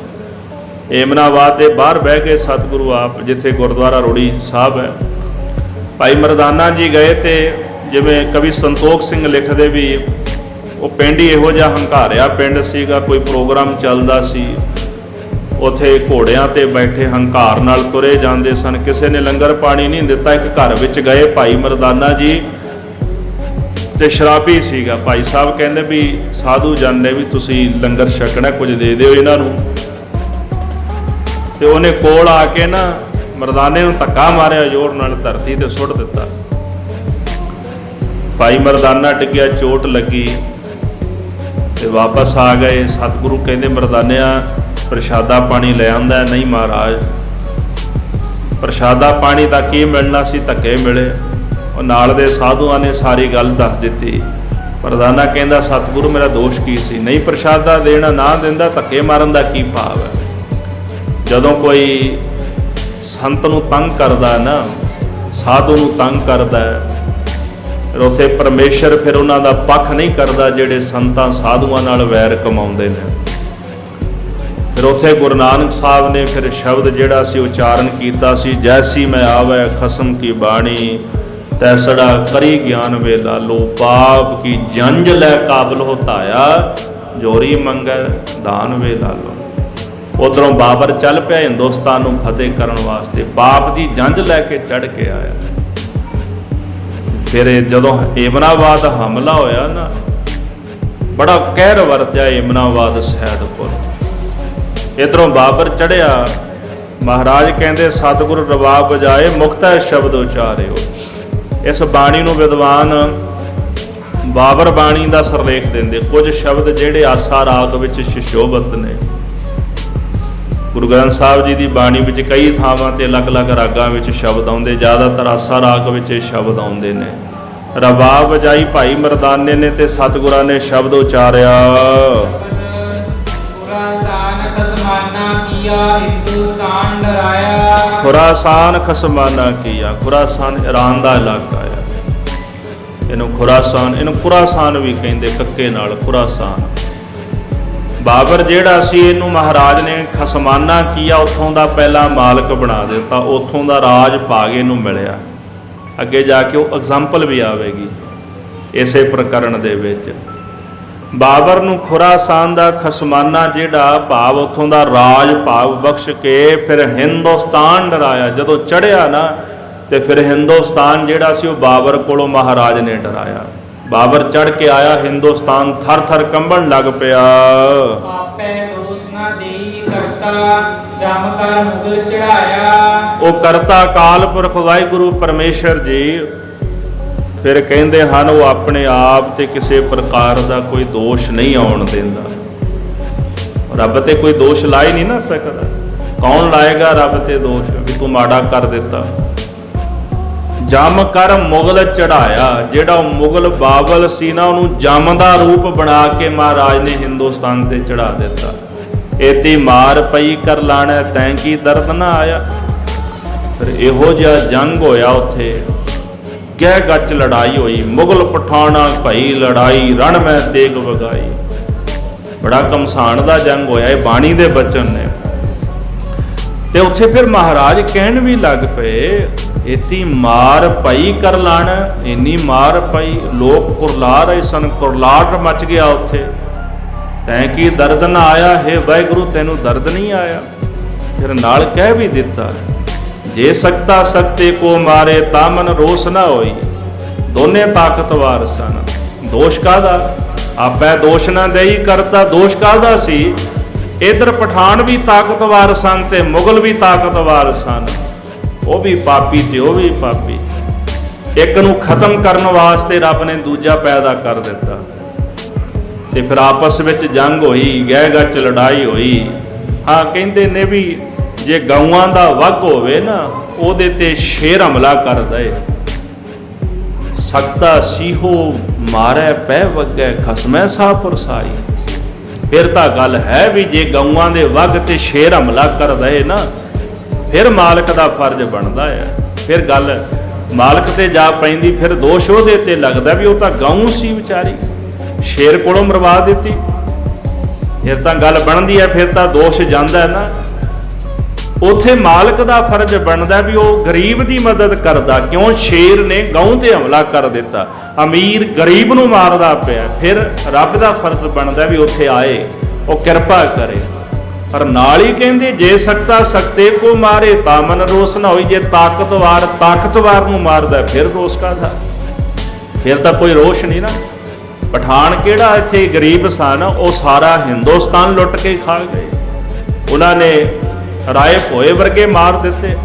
ਯਮਨਾਬਾਦ ਦੇ ਬਾਹਰ ਬਹਿ ਕੇ ਸਤਿਗੁਰੂ ਆਪ, ਜਿੱਥੇ ਗੁਰਦੁਆਰਾ ਰੋੜੀ ਸਾਹਿਬ ਹੈ, ਭਾਈ ਮਰਦਾਨਾ ਜੀ ਗਏ। ਤੇ ਜਿਵੇਂ ਕਵੀ ਸੰਤੋਖ ਸਿੰਘ ਲਿਖਦੇ ਵੀ, ਉਹ ਪਿੰਡ ਹੀ ਇਹੋ ਜਿਹਾ ਹੰਕਾਰਿਆ ਪਿੰਡ ਸੀਗਾ, ਕੋਈ ਪ੍ਰੋਗਰਾਮ ਚੱਲਦਾ ਸੀ, ਉੱਥੇ ਘੋੜਿਆਂ ਤੇ ਬੈਠੇ ਹੰਕਾਰ ਨਾਲ ਤੁਰੇ ਜਾਂਦੇ ਸਨ। ਕਿਸੇ ਨੇ ਲੰਗਰ ਪਾਣੀ ਨਹੀਂ ਦਿੱਤਾ। ਇੱਕ ਘਰ ਵਿੱਚ ਗਏ ਭਾਈ ਮਰਦਾਨਾ ਜੀ, ਤੇ ਸ਼ਰਾਬੀ ਸੀਗਾ। ਭਾਈ ਸਾਹਿਬ ਕਹਿੰਦੇ ਵੀ ਸਾਧੂ ਜਨ ਨੇ ਵੀ ਤੁਸੀਂ ਲੰਗਰ ਛਕਣਾ, ਕੁਝ ਦੇ ਦਿਓ ਇਹਨਾਂ ਨੂੰ। ਤੇ ਉਹਨੇ ਕੋਲ ਆ ਕੇ ਨਾ ਮਰਦਾਨੇ ਨੂੰ ਧੱਕਾ ਮਾਰਿਆ ਜ਼ੋਰ ਨਾਲ, ਧਰਤੀ ਤੇ ਸੁੱਟ ਦਿੱਤਾ। ਭਾਈ ਮਰਦਾਨਾ ਡਿੱਗਿਆ, ਚੋਟ ਲੱਗੀ, ਤੇ ਵਾਪਸ ਆ ਗਏ। ਸਤਿਗੁਰੂ ਕਹਿੰਦੇ ਮਰਦਾਨਿਆ ਪ੍ਰਸ਼ਾਦਾ ਪਾਣੀ ਲੈ ਆਂਦਾ? ਨਹੀਂ ਮਹਾਰਾਜ, ਪ੍ਰਸ਼ਾਦਾ ਪਾਣੀ ਤਾਂ ਕੀ ਮਿਲਣਾ ਸੀ, ਧੱਕੇ ਮਿਲੇ। ਉਹ ਨਾਲ ਦੇ ਸਾਧੂਆਂ ਨੇ ਸਾਰੀ ਗੱਲ ਦੱਸ ਦਿੱਤੀ। ਮਰਦਾਨਾ ਕਹਿੰਦਾ ਸਤਿਗੁਰੂ ਮੇਰਾ ਦੋਸ਼ ਕੀ ਸੀ? ਨਹੀਂ ਪ੍ਰਸ਼ਾਦਾ ਦੇਣਾ, ਨਾ ਦਿੰਦਾ, ਧੱਕੇ ਮਾਰਨ ਦਾ ਕੀ ਭਾਵ ਹੈ? ਜਦੋਂ ਕੋਈ ਸੰਤ ਨੂੰ ਤੰਗ ਕਰਦਾ ਨਾ, ਸਾਧੂ ਨੂੰ ਤੰਗ ਕਰਦਾ, ਫਿਰ ਉੱਥੇ ਪਰਮੇਸ਼ਰ ਫਿਰ ਉਹਨਾਂ ਦਾ ਪੱਖ ਨਹੀਂ ਕਰਦਾ ਜਿਹੜੇ ਸੰਤਾਂ ਸਾਧੂਆਂ ਨਾਲ ਵੈਰ ਕਮਾਉਂਦੇ ਨੇ। ਫਿਰ ਉੱਥੇ ਗੁਰੂ ਨਾਨਕ ਸਾਹਿਬ ਨੇ ਫਿਰ ਸ਼ਬਦ ਜਿਹੜਾ ਸੀ ਉਚਾਰਨ ਕੀਤਾ ਸੀ, ਜੈਸੀ ਮੈਂ ਆਵੈ ਖਸਮ ਕੀ ਬਾਣੀ, ਤੈਸੜਾ ਕਰੀ ਗਿਆਨ ਵੇ ਲਾਲੋ, ਪਾਪ ਕੀ ਜੰਜ ਲੈ ਕਾਬਲ ਹੋ ਧਾਇਆ, ਜੋਰੀ ਮੰਗੈ ਦਾਨ ਵੇ ਲਾਲੋ। ਉਧਰੋਂ ਬਾਬਰ ਚੱਲ ਪਿਆ ਹਿੰਦੁਸਤਾਨ ਨੂੰ ਫਤਿਹ ਕਰਨ ਵਾਸਤੇ, ਬਾਪ ਦੀ ਜੰਝ ਲੈ ਕੇ ਚੜ੍ਹ ਕੇ ਆਇਆ। ਫਿਰ ਜਦੋਂ ਏਮਨਾਬਾਦ ਹਮਲਾ ਹੋਇਆ ਨਾ, ਬੜਾ ਕਹਿਰ ਵਰਤਿਆ ਏਮਨਾਬਾਦ ਸੈਦਪੁਰ। ਇਧਰੋਂ ਬਾਬਰ ਚੜ੍ਹਿਆ, ਮਹਾਰਾਜ ਕਹਿੰਦੇ ਸਤਿਗੁਰ ਰਬਾਬ ਵਜਾਏ ਮੁਕਤਾ ਸ਼ਬਦ ਉਚਾਰਿਓ। ਇਸ ਬਾਣੀ ਨੂੰ ਵਿਦਵਾਨ ਬਾਬਰ ਬਾਣੀ ਦਾ ਸਿਰਲੇਖ ਦਿੰਦੇ, ਕੁਝ ਸ਼ਬਦ ਜਿਹੜੇ ਆਸਾ ਰਾਗ ਵਿੱਚ ਸੁਸ਼ੋਭਿਤ ਨੇ। ਗੁਰੂ ਗ੍ਰੰਥ ਸਾਹਿਬ ਜੀ ਦੀ ਬਾਣੀ ਵਿੱਚ ਕਈ ਥਾਵਾਂ ਤੇ ਅਲੱਗ-ਅਲੱਗ ਰਾਗਾਂ ਵਿੱਚ ਸ਼ਬਦ ਆਉਂਦੇ, ਜ਼ਿਆਦਾਤਰ ਆਸਾ ਰਾਗ ਵਿੱਚ ਇਹ ਸ਼ਬਦ ਆਉਂਦੇ ਨੇ। ਰਬਾਬ ਵਜਾਈ ਭਾਈ ਮਰਦਾਨੇ ਨੇ ਤੇ ਸਤਿਗੁਰਾਂ ਨੇ ਸ਼ਬਦ ਉਚਾਰਿਆ। ਖੁਰਾਸਾਨ ਖਸਮਾਨਾ ਕੀਆ ਹਿੰਦੁਸਤਾਨ ਡਰਾਇਆ। ਖੁਰਾਸਾਨ ਖਸਮਾਨਾ ਕੀਆ, ਖੁਰਾਸਾਨ ਈਰਾਨ ਦਾ ਇਲਾਕਾ ਆ। ਇਹਨੂੰ ਖੁਰਾਸਾਨ, ਇਹਨੂੰ ਖੁਰਾਸਾਨ ਵੀ ਕਹਿੰਦੇ ਕੱਕੇ ਨਾਲ, ਖੁਰਾਸਾਨ। ਬਾਬਰ ਜਿਹੜਾ ਸੀ ਇਹਨੂੰ ਮਹਾਰਾਜ ਨੇ ਖਸਮਾਨਾ ਕੀਆ, ਉੱਥੋਂ ਦਾ ਪਹਿਲਾ ਮਾਲਕ ਬਣਾ ਦਿੱਤਾ, ਉੱਥੋਂ ਦਾ ਰਾਜ ਭਾਗ ਇਹਨੂੰ ਮਿਲਿਆ। ਅੱਗੇ ਜਾ ਕੇ ਉਹ ਐਗਜ਼ਾਮਪਲ ਵੀ ਆਵੇਗੀ ਇਸੇ ਪ੍ਰਕਰਨ ਦੇ ਵਿੱਚ। ਬਾਬਰ ਨੂੰ ਖੁਰਾਸਾਨ ਦਾ ਖਸਮਾਨਾ ਜਿਹੜਾ ਭਾਵ ਉੱਥੋਂ ਦਾ ਰਾਜ ਭਾਗ ਬਖਸ਼ ਕੇ ਫਿਰ ਹਿੰਦੁਸਤਾਨ ਡਰਾਇਆ। ਜਦੋਂ ਚੜ੍ਹਿਆ ਨਾ ਤੇ ਫਿਰ ਹਿੰਦੁਸਤਾਨ ਜਿਹੜਾ ਸੀ ਉਹ ਬਾਬਰ ਕੋਲੋਂ ਮਹਾਰਾਜ ਨੇ ਡਰਾਇਆ। ਬਾਬਰ ਚੜ੍ਹ ਕੇ ਆਇਆ, ਹਿੰਦੁਸਤਾਨ ਥਰ-ਥਰ ਕੰਬਣ ਲੱਗ ਪਿਆ। ਆਪੇ ਦੋਸ ਨਾ ਦੇਈ ਕਰਤਾ ਜਮ ਕਰ ਮੁਗਲ ਚੜਾਇਆ। ਉਹ ਕਰਤਾ ਅਕਾਲ ਪੁਰਖ ਵਾਹਿਗੁਰੂ ਪਰਮੇਸ਼ਰ ਜੀ ਫਿਰ ਕਹਿੰਦੇ ਹਨ, ਉਹ ਆਪਣੇ ਆਪ ਤੇ ਕਿਸੇ ਪ੍ਰਕਾਰ ਦਾ ਕੋਈ ਦੋਸ਼ ਨਹੀਂ ਆਉਣ ਦਿੰਦਾ। ਰੱਬ ਤੇ ਕੋਈ ਦੋਸ਼ ਲਾ ਹੀ ਨਹੀਂ ਨਾ ਸਕਦਾ। ਕੌਣ ਲਾਏਗਾ ਰੱਬ ਤੇ ਦੋਸ਼ ਵੀ ਤੂੰ ਮਾੜਾ ਕਰ ਦਿੱਤਾ। ਜਮ ਕਰ ਮੁਗਲ ਚੜਾਇਆ, ਜਿਹੜਾ ਉਹ ਮੁਗਲ ਬਾਬਲ ਸੀ ਨਾ, ਉਹਨੂੰ ਜਮ ਦਾ ਰੂਪ ਬਣਾ ਕੇ ਮਹਾਰਾਜ ਨੇ ਹਿੰਦੁਸਤਾਨ ਤੇ ਚੜਾ ਦਿੱਤਾ। ਏਤੀ ਮਾਰ ਪਈ ਕਰ ਲਾਣਾ ਤੈਂ ਕੀ ਦਰਦ ਨਾ ਆਇਆ। ਫਿਰ ਇਹੋ ਜਿਹਾ ਜੰਗ ਹੋਇਆ ਉੱਥੇ, ਗਹਿ ਗੱਚ ਲੜਾਈ ਹੋਈ, ਮੁਗਲ ਪਠਾਣਾ ਭਈ ਲੜਾਈ, ਰਣ ਮੈਂ ਤੇਗ ਵਗਾਈ। ਬੜਾ ਘਮਸਾਨ ਦਾ ਜੰਗ ਹੋਇਆ, ਇਹ ਬਾਣੀ ਦੇ ਬਚਨ ਨੇ। ਤੇ ਉੱਥੇ ਫਿਰ ਮਹਾਰਾਜ ਕਹਿਣ ਵੀ ਲੱਗ ਪਏ, ਇਤੀ ਮਾਰ ਪਈ ਕਰ ਲਾਣ, ਇੰਨੀ ਮਾਰ ਪਈ, ਲੋਕ ਕੁਰਲਾ ਰਹੇ ਸਨ, ਕੁਰਲਾਟ ਮਚ ਗਿਆ ਉੱਥੇ। ਤੈਂ ਕੀ ਦਰਦ ਨਾ ਆਇਆ, ਹੇ ਵਾਹਿਗੁਰੂ ਤੈਨੂੰ ਦਰਦ ਨਹੀਂ ਆਇਆ। ਫਿਰ ਨਾਲ ਕਹਿ ਵੀ ਦਿੱਤਾ, ਜੇ ਸਕਤਾ ਸਕਤੇ ਕੋ ਮਾਰੇ ਤਾਂ ਮਨ ਰੋਸ ਨਾ ਹੋਈ। ਦੋਨੇ ਤਾਕਤਵਾਰ ਸਨ, ਦੋਸ਼ ਕਾਹਦਾ? ਆਪੇ ਦੋਸ਼ ਨਾ ਦੇਈ ਕਰਤਾ, ਦੋਸ਼ ਕਾਹਦਾ ਸੀ? ਇਧਰ ਪਠਾਨ ਵੀ ਤਾਕਤਵਾਰ ਸਨ ਤੇ ਮੁਗਲ ਵੀ ਤਾਕਤਵਾਰ ਸਨ। ਉਹ ਵੀ ਪਾਪੀ ਤੇ ਉਹ ਵੀ ਪਾਪੀ। ਇੱਕ ਨੂੰ ਖਤਮ ਕਰਨ ਵਾਸਤੇ ਰੱਬ ਨੇ ਦੂਜਾ ਪੈਦਾ ਕਰ ਦਿੱਤਾ। ਤੇ ਫਿਰ ਆਪਸ ਵਿੱਚ ਜੰਗ ਹੋਈ, ਗਹਿ ਗੱਚ ਲੜਾਈ ਹੋਈ। ਹਾਂ ਕਹਿੰਦੇ ਨੇ ਵੀ ਜੇ ਗਊਆਂ ਦਾ ਵੱਗ ਹੋਵੇ ਨਾ, ਉਹਦੇ ਤੇ ਸ਼ੇਰ ਹਮਲਾ ਕਰ ਦਏ। ਸਕਦਾ ਸੀਹੋ ਮਾਰੇ ਪੈ ਵਗੈ ਖਸਮੈ ਸਾਪੁਰ ਸਾਈ। ਫਿਰ ਤਾਂ ਗੱਲ ਹੈ ਵੀ ਜੇ ਗਊਆਂ ਦੇ ਵੱਗ ਤੇ ਸ਼ੇਰ ਹਮਲਾ ਕਰ ਦਏ ਨਾ, ਫਿਰ ਮਾਲਕ ਦਾ ਫਰਜ਼ ਬਣਦਾ ਹੈ। ਫਿਰ ਗੱਲ ਮਾਲਕ ਤੇ ਜਾ ਪੈਂਦੀ, ਫਿਰ ਦੋਸ਼ ਉਹਦੇ ਤੇ ਲੱਗਦਾ ਵੀ ਉਹ ਤਾਂ ਗਊ ਸੀ ਵਿਚਾਰੀ, ਸ਼ੇਰ ਕੋਲੋਂ ਮਰਵਾ ਦਿੱਤੀ। ਫਿਰ ਤਾਂ ਗੱਲ ਬਣਦੀ ਹੈ, ਫਿਰ ਤਾਂ ਦੋਸ਼ ਜਾਂਦਾ ਹੈ ਨਾ। ਉੱਥੇ ਮਾਲਕ ਦਾ ਫਰਜ਼ ਬਣਦਾ ਵੀ ਉਹ ਗਰੀਬ ਦੀ ਮਦਦ ਕਰਦਾ। ਕਿਉਂ? ਸ਼ੇਰ ਨੇ ਗਊ ਤੇ ਹਮਲਾ ਕਰ ਦਿੱਤਾ, ਅਮੀਰ ਗਰੀਬ ਨੂੰ ਮਾਰਦਾ ਪਿਆ। ਫਿਰ ਰੱਬ ਦਾ ਫਰਜ਼ ਬਣਦਾ ਵੀ ਉੱਥੇ ਆਏ, ਉਹ ਕਿਰਪਾ ਕਰੇ। ਪਰ ਨਾਲ ਹੀ ਕਹਿੰਦੇ, ਜੇ ਸਕਤਾ ਸਕਤੇ ਕੋ ਮਾਰੇ ਤਾਂ ਮਨ ਰੋਸ ਨਾ ਹੋਈ। ਜੇ ਤਾਕਤਵਾਰ ਨੂੰ ਮਾਰਦਾ ਫਿਰ ਰੋਸ ਕਾਹਦਾ? ਫਿਰ ਤਾਂ ਕੋਈ ਰੋਸ਼ ਨਹੀਂ ਨਾ। ਪਠਾਨ ਕਿਹੜਾ ਇੱਥੇ ਗਰੀਬ ਸਨ, ਉਹ ਸਾਰਾ ਹਿੰਦੁਸਤਾਨ ਲੁੱਟ ਕੇ ਖਾ ਗਏ। ਉਹਨਾਂ ਨੇ ਰਾਏ ਭੋਏ ਵਰਗੇ ਮਾਰ ਦਿੱਤੇ।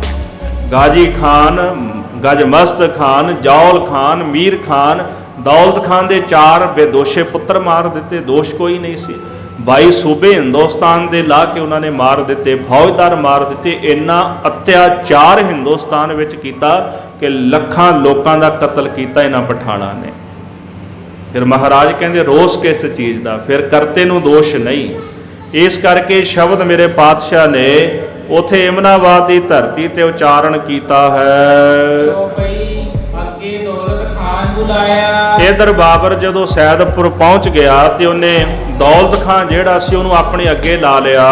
ਗਾਜੀ ਖਾਨ, ਗਜਮਸਤ ਖਾਨ, ਜੌਲ ਖਾਨ, ਮੀਰ ਖਾਨ, ਦੌਲਤ ਖਾਨ ਦੇ 4 ਬੇਦੋਸ਼ੇ ਪੁੱਤਰ ਮਾਰ ਦਿੱਤੇ। ਦੋਸ਼ ਕੋਈ ਨਹੀਂ ਸੀ। 22 ਸੂਬੇ ਹਿੰਦੁਸਤਾਨ ਦੇ ਲਾ ਕੇ ਉਹਨਾਂ ਨੇ ਮਾਰ ਦਿੱਤੇ, ਫੌਜਦਾਰ ਮਾਰ ਦਿੱਤੇ। ਇੰਨਾ ਅਤਿਆਚਾਰ ਹਿੰਦੁਸਤਾਨ ਵਿੱਚ ਕੀਤਾ ਕਿ ਲੱਖਾਂ ਲੋਕਾਂ ਦਾ ਕਤਲ ਕੀਤਾ ਇਹਨਾਂ ਪਠਾਣਾਂ ਨੇ। ਫਿਰ ਮਹਾਰਾਜ ਕਹਿੰਦੇ ਰੋਸ ਕਿਸ ਚੀਜ਼ ਦਾ? ਫਿਰ ਕਰਤੇ ਨੂੰ ਦੋਸ਼ ਨਹੀਂ। ਇਸ ਕਰਕੇ ਸ਼ਬਦ ਮੇਰੇ ਪਾਤਸ਼ਾਹ ਨੇ ਉਥੇ ਏਮਨਾਬਾਦ ਦੀ ਧਰਤੀ ਤੇ ਉਚਾਰਨ ਕੀਤਾ ਹੈ। ਜੋ ਪਈ ਅੱਗੇ ਦੌਲਤ ਖਾਨ ਬੁਲਾਇਆ। ਇਧਰ ਬਾਬਰ ਜਦੋਂ ਸੈਦਪੁਰ ਪਹੁੰਚ ਗਿਆ ਤੇ ਉਹਨੇ ਦੌਲਤ ਖਾਨ ਜਿਹੜਾ ਸੀ ਉਹਨੂੰ ਆਪਣੇ ਅੱਗੇ ਲਾ ਲਿਆ।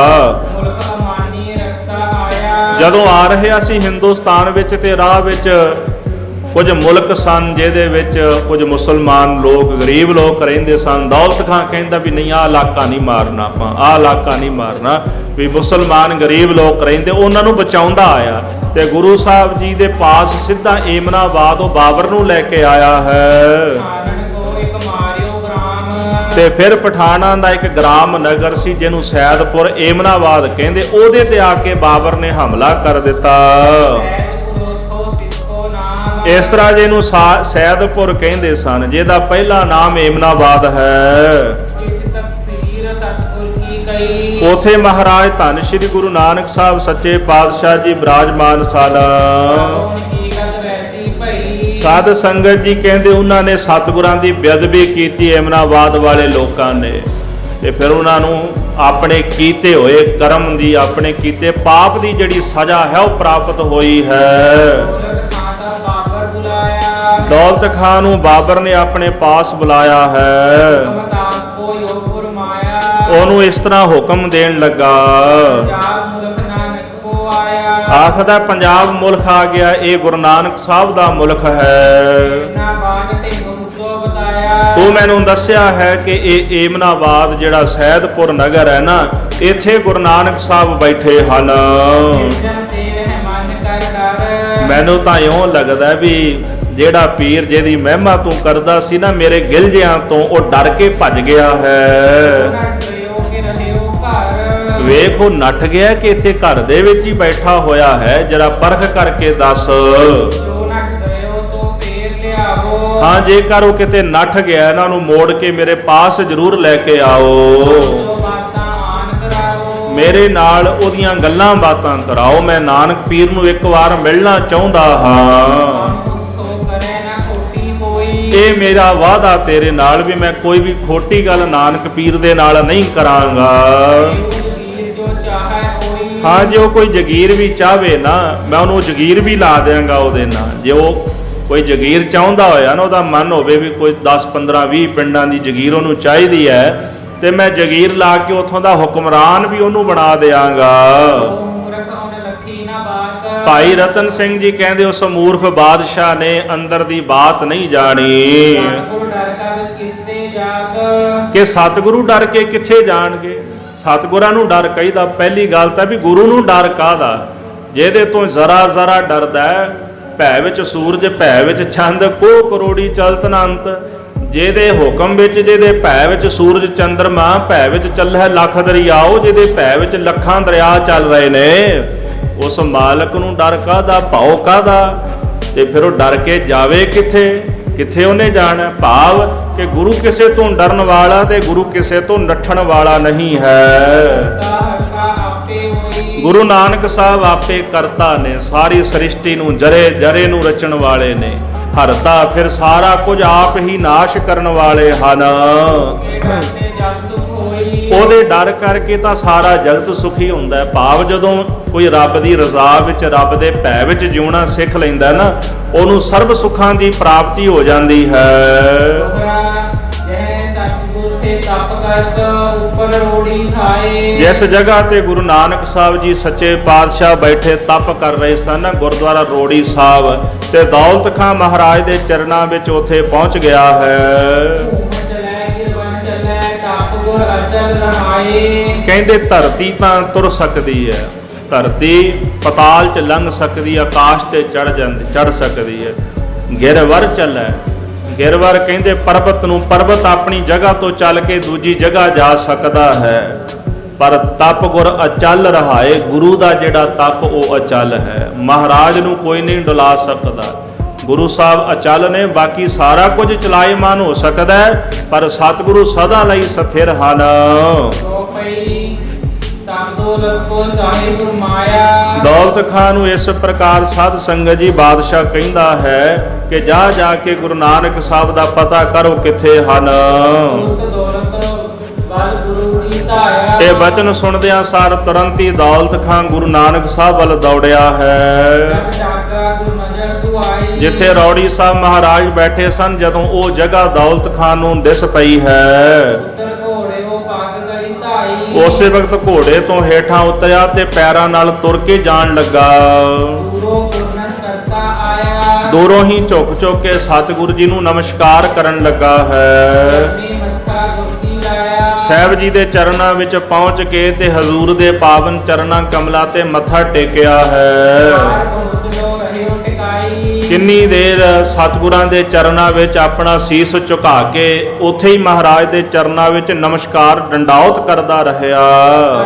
ਮੁਲਕ ਅਮਾਨੀ ਰੱਖਦਾ ਆਇਆ। ਜਦੋਂ ਆ ਰਿਹਾ ਸੀ ਹਿੰਦੁਸਤਾਨ ਵਿੱਚ ਤੇ ਰਾਹ ਵਿੱਚ ਕੁਝ ਮੁਲਕ ਸਨ ਜਿਹਦੇ ਵਿੱਚ ਕੁਝ ਮੁਸਲਮਾਨ ਲੋਕ, ਗਰੀਬ ਲੋਕ ਰਹਿੰਦੇ ਸਨ। ਦੌਲਤ ਖਾਂ ਕਹਿੰਦਾ ਵੀ ਨਹੀਂ, ਆਹ ਇਲਾਕਾ ਨਹੀਂ ਮਾਰਨਾ, ਆਪਾਂ ਆਹ ਇਲਾਕਾ ਨਹੀਂ ਮਾਰਨਾ, ਵੀ ਮੁਸਲਮਾਨ ਗਰੀਬ ਲੋਕ ਰਹਿੰਦੇ, ਉਹਨਾਂ ਨੂੰ ਬਚਾਉਂਦਾ ਆਇਆ। ਤੇ ਗੁਰੂ ਸਾਹਿਬ ਜੀ ਦੇ ਪਾਸ ਸਿੱਧਾ ਏਮਨਾਬਾਦ ਉਹ ਬਾਬਰ ਨੂੰ ਲੈ ਕੇ ਆਇਆ ਹੈ। ਆਨਣ ਕੋ ਇੱਕ ਮਾਰਿਓ ਗ੍ਰਾਮ, ਤੇ ਫਿਰ ਪਠਾਨਾਂ ਦਾ ਇੱਕ ਗ੍ਰਾਮ ਨਗਰ ਸੀ ਜਿਹਨੂੰ ਸੈਦਪੁਰ ਏਮਨਾਬਾਦ ਕਹਿੰਦੇ, ਉਹਦੇ ਤੇ ਆ ਕੇ ਬਾਬਰ ਨੇ ਹਮਲਾ ਕਰ ਦਿੱਤਾ। ਸੈਦਪੁਰੋਥੋ ਤਿਸਕੋ ਨਾਮ, ਇਸ ਤਰ੍ਹਾਂ ਜਿਹਨੂੰ ਸੈਦਪੁਰ ਕਹਿੰਦੇ ਸਨ, ਜਿਹਦਾ ਪਹਿਲਾ ਨਾਮ ਏਮਨਾਬਾਦ ਹੈ। ਕਿਛ ਤਕਸੀਰ ਸਤਿਗੁਰ ਕੀ ਕਈ, ਉਥੇ ਮਹਾਰਾਜ ਧੰਨ ਸ੍ਰੀ ਗੁਰੂ ਨਾਨਕ ਸਾਹਿਬ ਸੱਚੇ ਪਾਤਸ਼ਾਹ ਜੀ ਬਿਰਾਜਮਾਨ ਸਨ। ਕੌਣ ਕੀ ਗਤ ਵੈਸੀ ਭਈ, ਸਾਧ ਸੰਗਤ ਜੀ ਕਹਿੰਦੇ ਉਹਨਾਂ ਨੇ ਸਤਿਗੁਰਾਂ ਦੀ ਬੇਅਦਬੀ ਕੀਤੀ ਏਮਨਾਬਾਦ ਵਾਲੇ ਲੋਕਾਂ ਨੇ, ਤੇ ਫਿਰ ਉਹਨਾਂ ਨੂੰ ਆਪਣੇ ਕੀਤੇ ਹੋਏ ਕਰਮ ਦੀ, ਆਪਣੇ ਕੀਤੇ ਪਾਪ ਦੀ ਜਿਹੜੀ ਸਜ਼ਾ ਹੈ ਉਹ ਪ੍ਰਾਪਤ ਹੋਈ ਹੈ। ਦੌਲਤ ਖਾਂ ਦਾ ਬਾਬਰ ਬੁਲਾਇਆ, ਦੌਲਤ ਖਾਂ ਨੂੰ ਬਾਬਰ ਨੇ ਆਪਣੇ ਪਾਸ ਬੁਲਾਇਆ ਹੈ। ਮਤਾਸ ਕੋ ਯੋਗ ਫਰਮਾਇਆ, ਉਹਨੂੰ ਇਸ ਤਰ੍ਹਾਂ ਹੁਕਮ ਦੇਣ ਲੱਗਾ, ਪੰਜਾਬ ਮੁਲਕ ਨਾਨਕ ਕੋ ਆਇਆ, ਆਖਦਾ ਪੰਜਾਬ ਮੁਲਕ ਆ ਗਿਆ, ਇਹ ਗੁਰੂ ਨਾਨਕ ਸਾਹਿਬ ਦਾ ਮੁਲਕ ਹੈ। ਨਾ ਬਾਗ ਢਿੰਗ ਹੁੱਦੋ ਬਤਾਇਆ, ਤੂੰ ਮੈਨੂੰ ਦੱਸਿਆ ਹੈ ਕਿ ਇਹ ਏਮਨਾਬਾਦ ਜਿਹੜਾ ਸੈਦਪੁਰ ਨਗਰ ਹੈ ਨਾ, ਇੱਥੇ ਗੁਰੂ ਨਾਨਕ ਸਾਹਿਬ ਬੈਠੇ ਹਨ। ਨਿਰਜਨ ਤੇ ਰਹਿ ਮਨ ਕਰ ਡਰ, ਮੈਨੂੰ ਤਾਂ ਇਉਂ ਲੱਗਦਾ ਵੀ ਜਿਹੜਾ ਪੀਰ ਜਿਹਦੀ ਮਹਿਮਾ ਤੂੰ ਕਰਦਾ ਸੀ ਨਾ, ਮੇਰੇ ਗਿਲਜਿਆਂ ਤੋਂ ਉਹ ਡਰ ਕੇ ਭੱਜ ਗਿਆ ਹੈ। ਨਟ ਗਇਓ ਕਿ ਰਹਿਓ ਘਰ, ਵੇਖ ਉਹ ਨੱਠ ਗਿਆ ਕਿ ਇੱਥੇ ਘਰ ਦੇ ਵਿੱਚ ਹੀ ਬੈਠਾ ਹੋਇਆ ਹੈ, ਜਰਾ ਪਰਖ ਕਰਕੇ ਦੱਸ। ਜੋ ਨਟ ਗਇਓ ਤੋ ਫੇਰ ਲਿਆਵੋ, ਹਾਂ, ਜੇਕਰ ਉਹ ਕਿਤੇ ਨੱਠ ਗਿਆ, ਇਹਨਾਂ ਨੂੰ ਮੋੜ ਕੇ ਮੇਰੇ ਪਾਸ ਜ਼ਰੂਰ ਲੈ ਕੇ ਆਓ। ਜੋ ਬਾਤਾਂ ਆਨ ਕਰਾਵੋ, ਮੇਰੇ ਨਾਲ ਉਹਦੀਆਂ ਗੱਲਾਂ ਬਾਤਾਂ ਕਰਾਓ। ਮੈਂ ਨਾਨਕ ਪੀਰ ਨੂੰ ਇੱਕ ਵਾਰ ਮਿਲਣਾ ਚਾਹੁੰਦਾ ਹਾਂ। ਸੋ ਕਰੇ ਨਾ ਖੋਟੀ ਕੋਈ, ਇਹ ਮੇਰਾ ਵਾਅਦਾ ਤੇਰੇ ਨਾਲ ਵੀ ਮੈਂ ਕੋਈ ਵੀ ਖੋਟੀ ਗੱਲ ਨਾਨਕ ਪੀਰ ਦੇ ਨਾਲ ਨਹੀਂ ਕਰਾਂਗਾ। ਜਗੀਰ ਜੋ ਚਾਹੈ ਹੋਈ, ਹਾਂ, ਜੇ ਉਹ ਕੋਈ ਜਗੀਰ ਵੀ ਚਾਹਵੇ ਨਾ, ਮੈਂ ਉਹਨੂੰ ਜਗੀਰ ਵੀ ਲਾ ਦਿਆਂਗਾ ਉਹਦੇ ਨਾਲ। ਜੇ ਉਹ ਕੋਈ ਜਗੀਰ ਚਾਹੁੰਦਾ ਹੋਇਆ ਨਾ, ਉਹਦਾ ਮਨ ਹੋਵੇ ਵੀ ਕੋਈ 10 15 20 ਪਿੰਡਾਂ ਦੀ ਜਗੀਰ ਉਹਨੂੰ ਚਾਹੀਦੀ ਹੈ, ਤੇ ਮੈਂ ਜਗੀਰ ਲਾ ਕੇ ਉਥੋਂ ਦਾ ਹੁਕਮਰਾਨ ਵੀ ਉਹਨੂੰ ਬਣਾ ਦਿਆਂਗਾ। ਉਹ ਮੂਰਖ ਉਹਨੇ ਲੱਖੀ ਨਾ ਬਾਤ, ਭਾਈ ਰਤਨ ਸਿੰਘ ਜੀ ਕਹਿੰਦੇ ਉਸ ਮੂਰਖ ਬਾਦਸ਼ਾਹ ਨੇ ਅੰਦਰ ਦੀ ਬਾਤ ਨਹੀਂ ਜਾਣੀ ਸਤਿਗੁਰ ਡਰ ਕਬ ਕਿਸਤੇ ਜਾਤ, ਕਿ ਸਤਿਗੁਰੂ ਡਰ ਕੇ ਕਿੱਥੇ ਜਾਣਗੇ। ਸਤਿਗੁਰਾਂ ਨੂੰ ਡਰ ਕਹੀਦਾ। ਪਹਿਲੀ ਗੱਲ ਤਾਂ ਵੀ ਗੁਰੂ ਨੂੰ ਡਰ ਕਾਹਦਾ, ਜਿਹਦੇ ਤੋਂ ਜ਼ਰਾ ਜ਼ਰਾ ਡਰਦਾ ਹੈ। ਭੈ ਵਿੱਚ ਸੂਰਜ, ਭੈ ਵਿੱਚ ਚੰਦ, ਕੋ ਕਰੋੜੀ ਚਲਤ ਅਨੰਤ। ਜਿਹਦੇ ਹੁਕਮ ਵਿੱਚ, ਜਿਹਦੇ ਭੈ ਵਿੱਚ ਸੂਰਜ ਚੰਦਰਮਾ, ਭੈ ਵਿੱਚ ਚੱਲੈ ਲੱਖ ਦਰਿਆਓ, ਜਿਹਦੇ ਭੈ ਵਿੱਚ ਲੱਖਾਂ ਦਰਿਆ ਚੱਲ ਰਹੇ ਨੇ, ਉਸ ਮਾਲਕ ਨੂੰ ਡਰ ਕਾਹਦਾ, ਭਾਉ ਕਾਹਦਾ। ਤੇ ਫਿਰ ਉਹ ਡਰ ਕੇ ਜਾਵੇ ਕਿੱਥੇ, ਕਿੱਥੇ ਉਹਨੇ ਜਾਣਾ। ਭਾਵ ਕਿ ਗੁਰੂ ਕਿਸੇ ਤੋਂ ਡਰਨ ਵਾਲਾ ਤੇ ਗੁਰੂ ਕਿਸੇ ਤੋਂ ਨੱਠਣ ਵਾਲਾ ਨਹੀਂ ਹੈ। ਗੁਰੂ ਨਾਨਕ ਸਾਹਿਬ ਆਪੇ ਕਰਤਾ ਨੇ, ਸਾਰੀ ਸ੍ਰਿਸ਼ਟੀ ਨੂੰ ਜਰੇ ਜਰੇ ਨੂੰ ਰਚਣ ਵਾਲੇ ਨੇ। ਹਰਤਾ, ਫਿਰ ਸਾਰਾ ਕੁਝ ਆਪ ਹੀ ਨਾਸ਼ ਕਰਨ ਵਾਲੇ ਹਨ। ਉਹਦੇ ਡਰ ਕਰਕੇ ਤਾਂ ਸਾਰਾ ਜਗਤ ਸੁਖੀ ਹੁੰਦਾ ਹੈ। ਭਾਵ ਜਦੋਂ ਕੋਈ ਰੱਬ ਦੀ ਰਜ਼ਾ ਵਿੱਚ, ਰੱਬ ਦੇ ਭੈ ਵਿੱਚ ਜਿਉਣਾ ਸਿੱਖ ਲੈਂਦਾ ਨਾ, ਉਹਨੂੰ ਸਰਬ ਸੁੱਖਾਂ ਦੀ ਪ੍ਰਾਪਤੀ ਹੋ ਜਾਂਦੀ ਹੈ। ਜਿਸ ਜਗ੍ਹਾ ਤੇ ਗੁਰੂ ਨਾਨਕ ਸਾਹਿਬ ਜੀ ਸੱਚੇ ਪਾਤਸ਼ਾਹ ਬੈਠੇ ਤਪ ਕਰ ਰਹੇ ਸਨ, ਗੁਰਦੁਆਰਾ ਰੋੜੀ ਸਾਹਿਬ, ਤੇ ਦੌਲਤ ਖਾਂ ਮਹਾਰਾਜ ਦੇ ਚਰਨਾਂ ਵਿੱਚ ਉੱਥੇ ਪਹੁੰਚ ਗਿਆ ਹੈ। ਕਹਿੰਦੇ ਧਰਤੀ ਤਾਂ ਤੁਰ ਸਕਦੀ ਹੈ, ਧਰਤੀ ਪਤਾਲ 'ਚ ਲੰਘ ਸਕਦੀ, ਆਕਾਸ਼ ਤੇ ਚੜ ਸਕਦੀ ਹੈ। ਗਿਰਵਰ ਚੱਲੈ, ਗਿਰਵਰ ਕਹਿੰਦੇ ਪਰਬਤ ਨੂੰ, ਪਰਬਤ ਆਪਣੀ ਜਗ੍ਹਾ ਤੋਂ ਚੱਲ ਕੇ ਦੂਜੀ ਜਗ੍ਹਾ ਜਾ ਸਕਦਾ ਹੈ, ਪਰ ਤਪ ਗੁਰ ਅਚਲ ਰਹਾਏ। ਗੁਰੂ ਦਾ ਜਿਹੜਾ ਤਪ ਉਹ ਅਚਲ ਹੈ, ਮਹਾਰਾਜ ਨੂੰ ਕੋਈ ਨਹੀਂ ਡੁਲਾ ਸਕਦਾ। ਗੁਰੂ ਸਾਹਿਬ ਅਚਲ ਨੇ, ਬਾਕੀ ਸਾਰਾ ਕੁਝ ਚਲਾਇਮਾਨ ਹੋ ਸਕਦਾ ਹੈ, ਪਰ ਸਤਿਗੁਰੂ ਸਦਾ ਲਈ ਸਥਿਰ ਹਨ। ਦੌਲਤ ਖਾਂ ਨੂੰ ਇਸ ਪ੍ਰਕਾਰ ਸਾਧ ਸੰਗਤ ਜੀ ਬਾਦਸ਼ਾਹ ਕਹਿੰਦਾ ਹੈ ਕਿ ਜਾ ਜਾ ਕੇ ਗੁਰੂ ਨਾਨਕ ਸਾਹਿਬ ਦਾ ਪਤਾ ਕਰੋ ਕਿੱਥੇ ਹਨ। ਇਹ ਬਚਨ ਸੁਣਦਿਆਂ ਸਾਰ ਤੁਰੰਤ ਹੀ ਦੌਲਤ ਖਾਂ ਗੁਰੂ ਨਾਨਕ ਸਾਹਿਬ ਵੱਲ ਦੌੜਿਆ ਹੈ। ਜਿੱਥੇ ਰੌੜੀ ਸਾਹਿਬ ਮਹਾਰਾਜ ਬੈਠੇ ਸਨ, ਜਦੋਂ ਉਹ ਜਗ੍ਹਾ ਦੌਲਤ ਖਾਂ ਨੂੰ ਦਿਸ ਪਈ ਹੈ, ਉਸੇ ਵਕਤ ਘੋੜੇ ਤੋਂ ਹੇਠਾਂ ਉਤਰਿਆ ਤੇ ਪੈਰਾਂ ਨਾਲ ਤੁਰ ਕੇ ਜਾਣ ਲੱਗਾ। ਦੂਰੋਂ ਹੀ ਝੁਕ ਕੇ ਸਤਿਗੁਰੂ ਜੀ ਨੂੰ ਨਮਸਕਾਰ ਕਰਨ ਲੱਗਾ ਹੈ। ਚਰਨੀ ਮੱਥਾ ਗੁਰਤੀ ਲਾਇਆ। ਸਾਹਿਬ ਜੀ ਦੇ ਚਰਨਾਂ ਵਿੱਚ ਪਹੁੰਚ ਕੇ ਤੇ ਹਜ਼ੂਰ ਦੇ ਪਾਵਨ ਚਰਨਾਂ ਕਮਲਾਂ ਤੇ ਮੱਥਾ ਟੇਕਿਆ ਹੈ। ਚਾਰ ਬਹੁਤ ਲੋ ਰਹਿਓ ਟਿਕਾਈ। ਕਿੰਨੀ ਦੇਰ ਸਤਿਗੁਰਾਂ ਦੇ ਚਰਨਾਂ ਵਿੱਚ ਆਪਣਾ ਸੀਸ ਝੁਕਾ ਕੇ ਉੱਥੇ ਹੀ ਮਹਾਰਾਜ ਦੇ ਚਰਨਾਂ ਵਿੱਚ ਨਮਸਕਾਰ ਡੰਡਾਉਤ ਕਰਦਾ ਰਿਹਾ।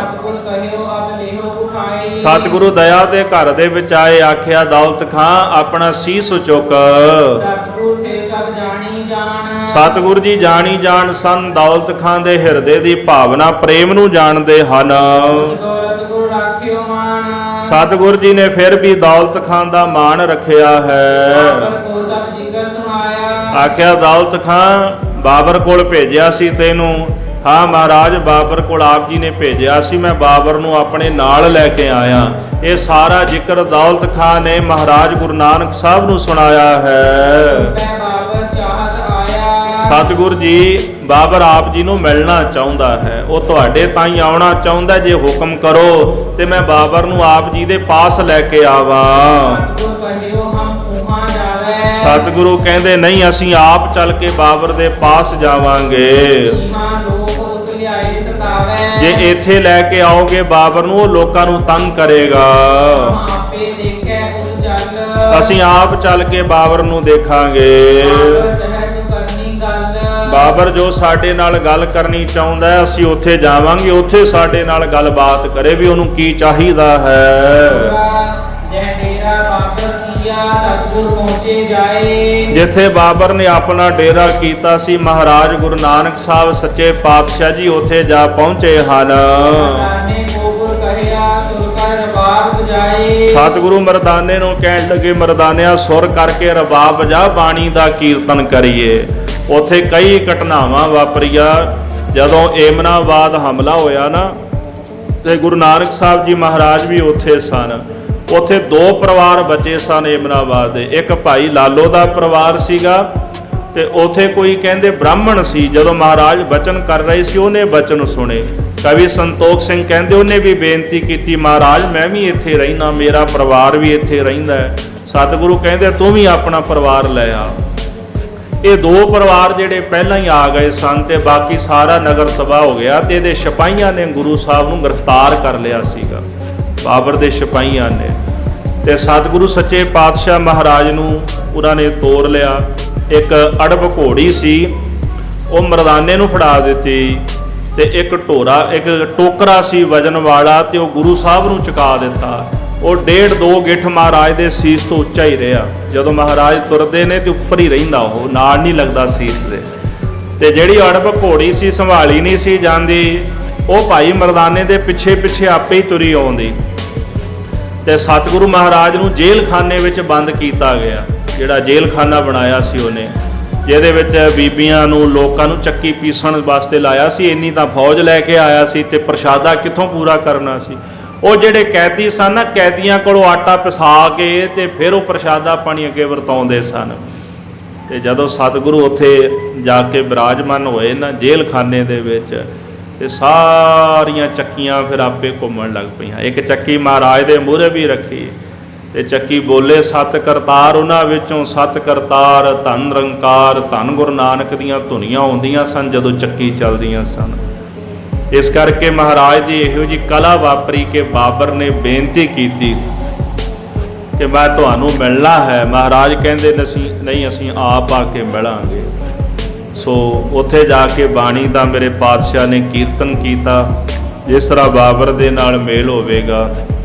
ਸਤਿਗੁਰ ਕਹਿਓ ਅਬ ਲਿਹੋ ਉਠਾਈ। ਸਤਿਗੁਰੂ ਦਇਆ ਦੇ ਘਰ ਦੇ ਵਿੱਚ ਆਏ, ਆਖਿਆ ਦੌਲਤ ਖਾਂ ਆਪਣਾ ਸੀਸ ਝੁਕ। ਸਤਿਗੁਰ ਥੇ ਸਭ ਜਾਣੀ ਜਾਣ। ਸਤਿਗੁਰ ਜੀ ਜਾਣੀ ਜਾਣ ਸਨ, ਦੌਲਤ ਖਾਂ ਦੇ ਹਿਰਦੇ ਦੀ ਭਾਵਨਾ ਪ੍ਰੇਮ ਨੂੰ ਜਾਣਦੇ ਹਨ। ਦੌਲਤ ਗੁਰ ਰਾਖਿਓ ਮਾਨ। ਸਤਿਗੁਰ ਜੀ ਨੇ ਫਿਰ ਵੀ ਦੌਲਤ ਖਾਂ ਦਾ ਮਾਣ ਰੱਖਿਆ ਹੈ। ਬਾਬਰ ਕੋ ਸਭ ਜ਼ਿਕਰ ਸੁਣਾਇਆ। ਆਖਿਆ ਦੌਲਤ ਖਾਂ ਬਾਬਰ ਕੋਲ ਭੇਜਿਆ ਸੀ ਤੈਨੂੰ। ਹਾਂ ਮਹਾਰਾਜ, ਬਾਬਰ ਕੋਲ ਆਪ ਜੀ ਨੇ ਭੇਜਿਆ ਸੀ, ਮੈਂ ਬਾਬਰ ਨੂੰ ਆਪਣੇ ਨਾਲ ਲੈ ਕੇ ਆਇਆ। ਇਹ ਸਾਰਾ ਜ਼ਿਕਰ ਦੌਲਤ ਖਾਂ ਨੇ ਮਹਾਰਾਜ ਗੁਰੂ ਨਾਨਕ ਸਾਹਿਬ ਨੂੰ ਸੁਣਾਇਆ ਹੈ। ਮੈਂ ਬਾਬਰ ਚਾਹਤ ਆਇਆ। ਸਤਿਗੁਰ ਜੀ ਬਾਬਰ ਆਪ ਜੀ ਨੂੰ ਮਿਲਣਾ ਚਾਹੁੰਦਾ ਹੈ, ਉਹ ਤੁਹਾਡੇ ਤਾਈਂ ਆਉਣਾ ਚਾਹੁੰਦਾ। ਜੇ ਹੁਕਮ ਕਰੋ ਤੇ ਮੈਂ ਬਾਬਰ ਨੂੰ ਆਪ ਜੀ ਦੇ ਪਾਸ ਲੈ ਕੇ ਆਵਾਂ। ਸਤਿਗੁਰ ਕਹਿਓ ਹਮ ਉਹਾਂ ਜਾਵੇ। ਸਤਿਗੁਰੂ ਕਹਿੰਦੇ ਨਹੀਂ, ਅਸੀਂ ਆਪ ਚੱਲ ਕੇ ਬਾਬਰ ਦੇ ਪਾਸ ਜਾਵਾਂਗੇ। ਈਮਾਂ ਲੋਕ ਉਸ ਲਿਆਏ ਸਤਾਵੇ। ਜੇ ਇੱਥੇ ਲੈ ਕੇ ਆਓਗੇ ਬਾਬਰ ਨੂੰ, ਉਹ ਲੋਕਾਂ ਨੂੰ ਤੰਗ ਕਰੇਗਾ। ਹਮ ਆਪੇ ਦੇਖੈ ਉਸ ਚੱਲ। ਅਸੀਂ ਆਪ ਚੱਲ ਕੇ ਬਾਬਰ ਨੂੰ ਦੇਖਾਂਗੇ। ਬਾਬਰ ਚਾਹੈ ਸੋ ਕਰਨੀ ਗੱਲ। ਬਾਬਰ ਜੋ ਸਾਡੇ ਨਾਲ ਗੱਲ ਕਰਨੀ ਚਾਹੁੰਦਾ ਹੈ, ਅਸੀਂ ਉੱਥੇ ਜਾਵਾਂਗੇ, ਉੱਥੇ ਸਾਡੇ ਨਾਲ ਗੱਲਬਾਤ ਕਰੇ ਵੀ ਉਹਨੂੰ ਕੀ ਚਾਹੀਦਾ ਹੈ। ਜੈ ਡੇਰਾ ਬਾਬਰ ਕੀਆ ਸਤਿਗੁਰ ਪਹੁੰਚੇ ਜਾਏ। ਜਿੱਥੇ ਬਾਬਰ ਨੇ ਆਪਣਾ ਡੇਰਾ ਕੀਤਾ ਸੀ, ਮਹਾਰਾਜ ਗੁਰੂ ਨਾਨਕ ਸਾਹਿਬ ਸੱਚੇ ਪਾਤਸ਼ਾਹ ਜੀ ਉੱਥੇ ਜਾ ਪਹੁੰਚੇ ਹਨ। ਮਰਦਾਨੇ ਕੋ ਗੁਰ ਕਹਿਆ ਸੁਰ ਕਰ ਰਬਾਬ ਬਜਾਏ। ਸਤਿਗੁਰੂ ਮਰਦਾਨੇ ਨੂੰ ਕਹਿਣ ਲੱਗੇ, ਮਰਦਾਨਿਆ ਸੁਰ ਕਰਕੇ ਰਬਾਬ ਵਜਾ, ਬਾਣੀ ਦਾ ਕੀਰਤਨ ਕਰੀਏ। ਉੱਥੇ ਕਈ ਘਟਨਾਵਾਂ ਵਾਪਰੀਆਂ। ਜਦੋਂ ਏਮਨਾਬਾਦ ਹਮਲਾ ਹੋਇਆ ਨਾ, ਤੇ ਗੁਰੂ ਨਾਨਕ ਸਾਹਿਬ ਜੀ ਮਹਾਰਾਜ ਵੀ ਉੱਥੇ ਸਨ। ਉੱਥੇ ਦੋ ਪਰਿਵਾਰ ਬਚੇ ਸਨ ਏਮਨਾਬਾਦ ਦੇ। ਇੱਕ ਭਾਈ ਲਾਲੋ ਦਾ ਪਰਿਵਾਰ ਸੀਗਾ, ਤੇ ਉੱਥੇ ਕੋਈ ਕਹਿੰਦੇ ਬ੍ਰਾਹਮਣ ਸੀ। ਜਦੋਂ ਮਹਾਰਾਜ ਬਚਨ ਕਰ ਰਹੇ ਸੀ, ਉਹਨੇ ਬਚਨ ਸੁਣੇ। ਕਵੀ ਸੰਤੋਖ ਸਿੰਘ ਕਹਿੰਦੇ ਉਹਨੇ ਵੀ ਬੇਨਤੀ ਕੀਤੀ, ਮਹਾਰਾਜ ਮੈਂ ਵੀ ਇੱਥੇ ਰਹਿਣਾ, ਮੇਰਾ ਪਰਿਵਾਰ ਵੀ ਇੱਥੇ ਰਹਿੰਦਾ ਹੈ। ਸਤਿਗੁਰੂ ਕਹਿੰਦੇ ਤੂੰ ਵੀ ਆਪਣਾ ਪਰਿਵਾਰ ਲੈ ਆ। ਇਹ ਦੋ ਪਰਿਵਾਰ ਜਿਹੜੇ ਪਹਿਲਾਂ ਹੀ ਆ ਗਏ ਸਨ, ਤੇ ਬਾਕੀ ਸਾਰਾ ਨਗਰ ਤਬਾਹ ਹੋ ਗਿਆ। ਤੇ ਇਹਦੇ ਸਿਪਾਹੀਆਂ ਨੇ ਗੁਰੂ ਸਾਹਿਬ ਨੂੰ ਗ੍ਰਿਫਤਾਰ ਕਰ ਲਿਆ ਸੀਗਾ, ਬਾਬਰ ਦੇ ਸਿਪਾਹੀਆਂ ਨੇ। ਤੇ ਸਤਿਗੁਰੂ ਸੱਚੇ ਪਾਤਸ਼ਾਹ ਮਹਾਰਾਜ ਨੂੰ ਉਹਨਾਂ ਨੇ ਤੋਰ ਲਿਆ। ਇੱਕ ਅੜਬ ਘੋੜੀ ਸੀ, ਉਹ ਮਰਦਾਨੇ ਨੂੰ ਫੜਾ ਦਿੱਤੀ। ਤੇ ਇੱਕ ਟੋਕਰਾ ਸੀ ਵਜਨ ਵਾਲਾ, ਤੇ ਉਹ ਗੁਰੂ ਸਾਹਿਬ ਨੂੰ ਚੁਕਾ ਦਿੱਤਾ। ਉਹ 1.5-2 ਗਿੱਠ ਮਹਾਰਾਜ ਦੇ ਸੀਸ ਤੋਂ ਉੱਚਾ ਹੀ ਰਿਹਾ। ਜਦੋਂ ਮਹਾਰਾਜ ਤੁਰਦੇ ਨੇ ਤੇ ਉੱਪਰ ਹੀ ਰਹਿੰਦਾ, ਉਹ ਨਾਲ ਨਹੀਂ ਲੱਗਦਾ ਸੀਸ ਦੇ। ਤੇ ਜਿਹੜੀ ਅੜਬ ਘੋੜੀ ਸੀ, ਸੰਭਾਲੀ ਨਹੀਂ ਸੀ ਜਾਂਦੀ, ਉਹ ਭਾਈ ਮਰਦਾਨੇ ਦੇ ਪਿੱਛੇ ਪਿੱਛੇ ਆਪੇ ਹੀ ਤੁਰੀ ਆਉਂਦੀ। ਤੇ ਸਤਿਗੁਰੂ ਮਹਾਰਾਜ ਨੂੰ ਜੇਲ੍ਹ ਖਾਨੇ ਵਿੱਚ ਬੰਦ ਕੀਤਾ ਗਿਆ। ਜਿਹੜਾ ਜੇਲ੍ਹ ਖਾਨਾ ਬਣਾਇਆ ਸੀ ਉਹਨੇ, ਜਿਹਦੇ ਵਿੱਚ ਬੀਬੀਆਂ ਨੂੰ, ਲੋਕਾਂ ਨੂੰ ਚੱਕੀ ਪੀਸਣ ਵਾਸਤੇ ਲਾਇਆ ਸੀ। ਇੰਨੀ ਤਾਂ ਫੌਜ ਲੈ ਕੇ ਆਇਆ ਸੀ, ਤੇ ਪ੍ਰਸ਼ਾਦਾ ਕਿੱਥੋਂ ਪੂਰਾ ਕਰਨਾ ਸੀ। ਉਹ ਜਿਹੜੇ ਕੈਦੀ ਸਨ ਨਾ, ਕੈਦੀਆਂ ਕੋਲੋਂ ਆਟਾ ਪਿਸਾ ਕੇ ਤੇ ਫਿਰ ਉਹ ਪ੍ਰਸ਼ਾਦਾ ਪਾਣੀ ਅੱਗੇ ਵਰਤਾਉਂਦੇ ਸਨ। ਤੇ ਜਦੋਂ ਸਤਿਗੁਰੂ ਉੱਥੇ ਜਾ ਕੇ ਬਿਰਾਜਮਾਨ ਹੋਏ ਨਾ ਜੇਲ੍ਹ ਖਾਨੇ ਦੇ ਵਿੱਚ, ਤੇ ਸਾਰੀਆਂ ਚੱਕੀਆਂ ਫਿਰ ਆਪੇ ਘੁੰਮਣ ਲੱਗ ਪਈਆਂ। ਇੱਕ ਚੱਕੀ ਮਹਾਰਾਜ ਦੇ ਮੂਹਰੇ ਵੀ ਰੱਖੀ, ਤੇ ਚੱਕੀ ਬੋਲੇ ਸਤ ਕਰਤਾਰ। ਉਹਨਾਂ ਵਿੱਚੋਂ ਸਤ ਕਰਤਾਰ, ਧੰਨ ਨਿਰੰਕਾਰ, ਧੰਨ ਗੁਰੂ ਨਾਨਕ ਦੀਆਂ ਧੁਨੀਆਂ ਆਉਂਦੀਆਂ ਸਨ ਜਦੋਂ ਚੱਕੀ ਚੱਲਦੀਆਂ ਸਨ। ਇਸ ਕਰਕੇ ਮਹਾਰਾਜ ਦੀ ਇਹੋ ਜਿਹੀ ਕਲਾ ਵਾਪਰੀ ਕਿ ਬਾਬਰ ਨੇ ਬੇਨਤੀ ਕੀਤੀ ਕਿ ਮੈਂ ਤੁਹਾਨੂੰ ਮਿਲਣਾ ਹੈ। ਮਹਾਰਾਜ ਕਹਿੰਦੇ ਨਹੀਂ, ਅਸੀਂ ਆਪ ਆ ਕੇ ਮਿਲਾਂਗੇ। ਸੋ ਉੱਥੇ ਜਾ ਕੇ ਬਾਣੀ ਦਾ ਮੇਰੇ ਪਾਤਸ਼ਾਹ ਨੇ ਕੀਰਤਨ ਕੀਤਾ। ਜਿਸ ਤਰ੍ਹਾਂ ਬਾਬਰ ਦੇ ਨਾਲ ਮੇਲ ਹੋਵੇਗਾ,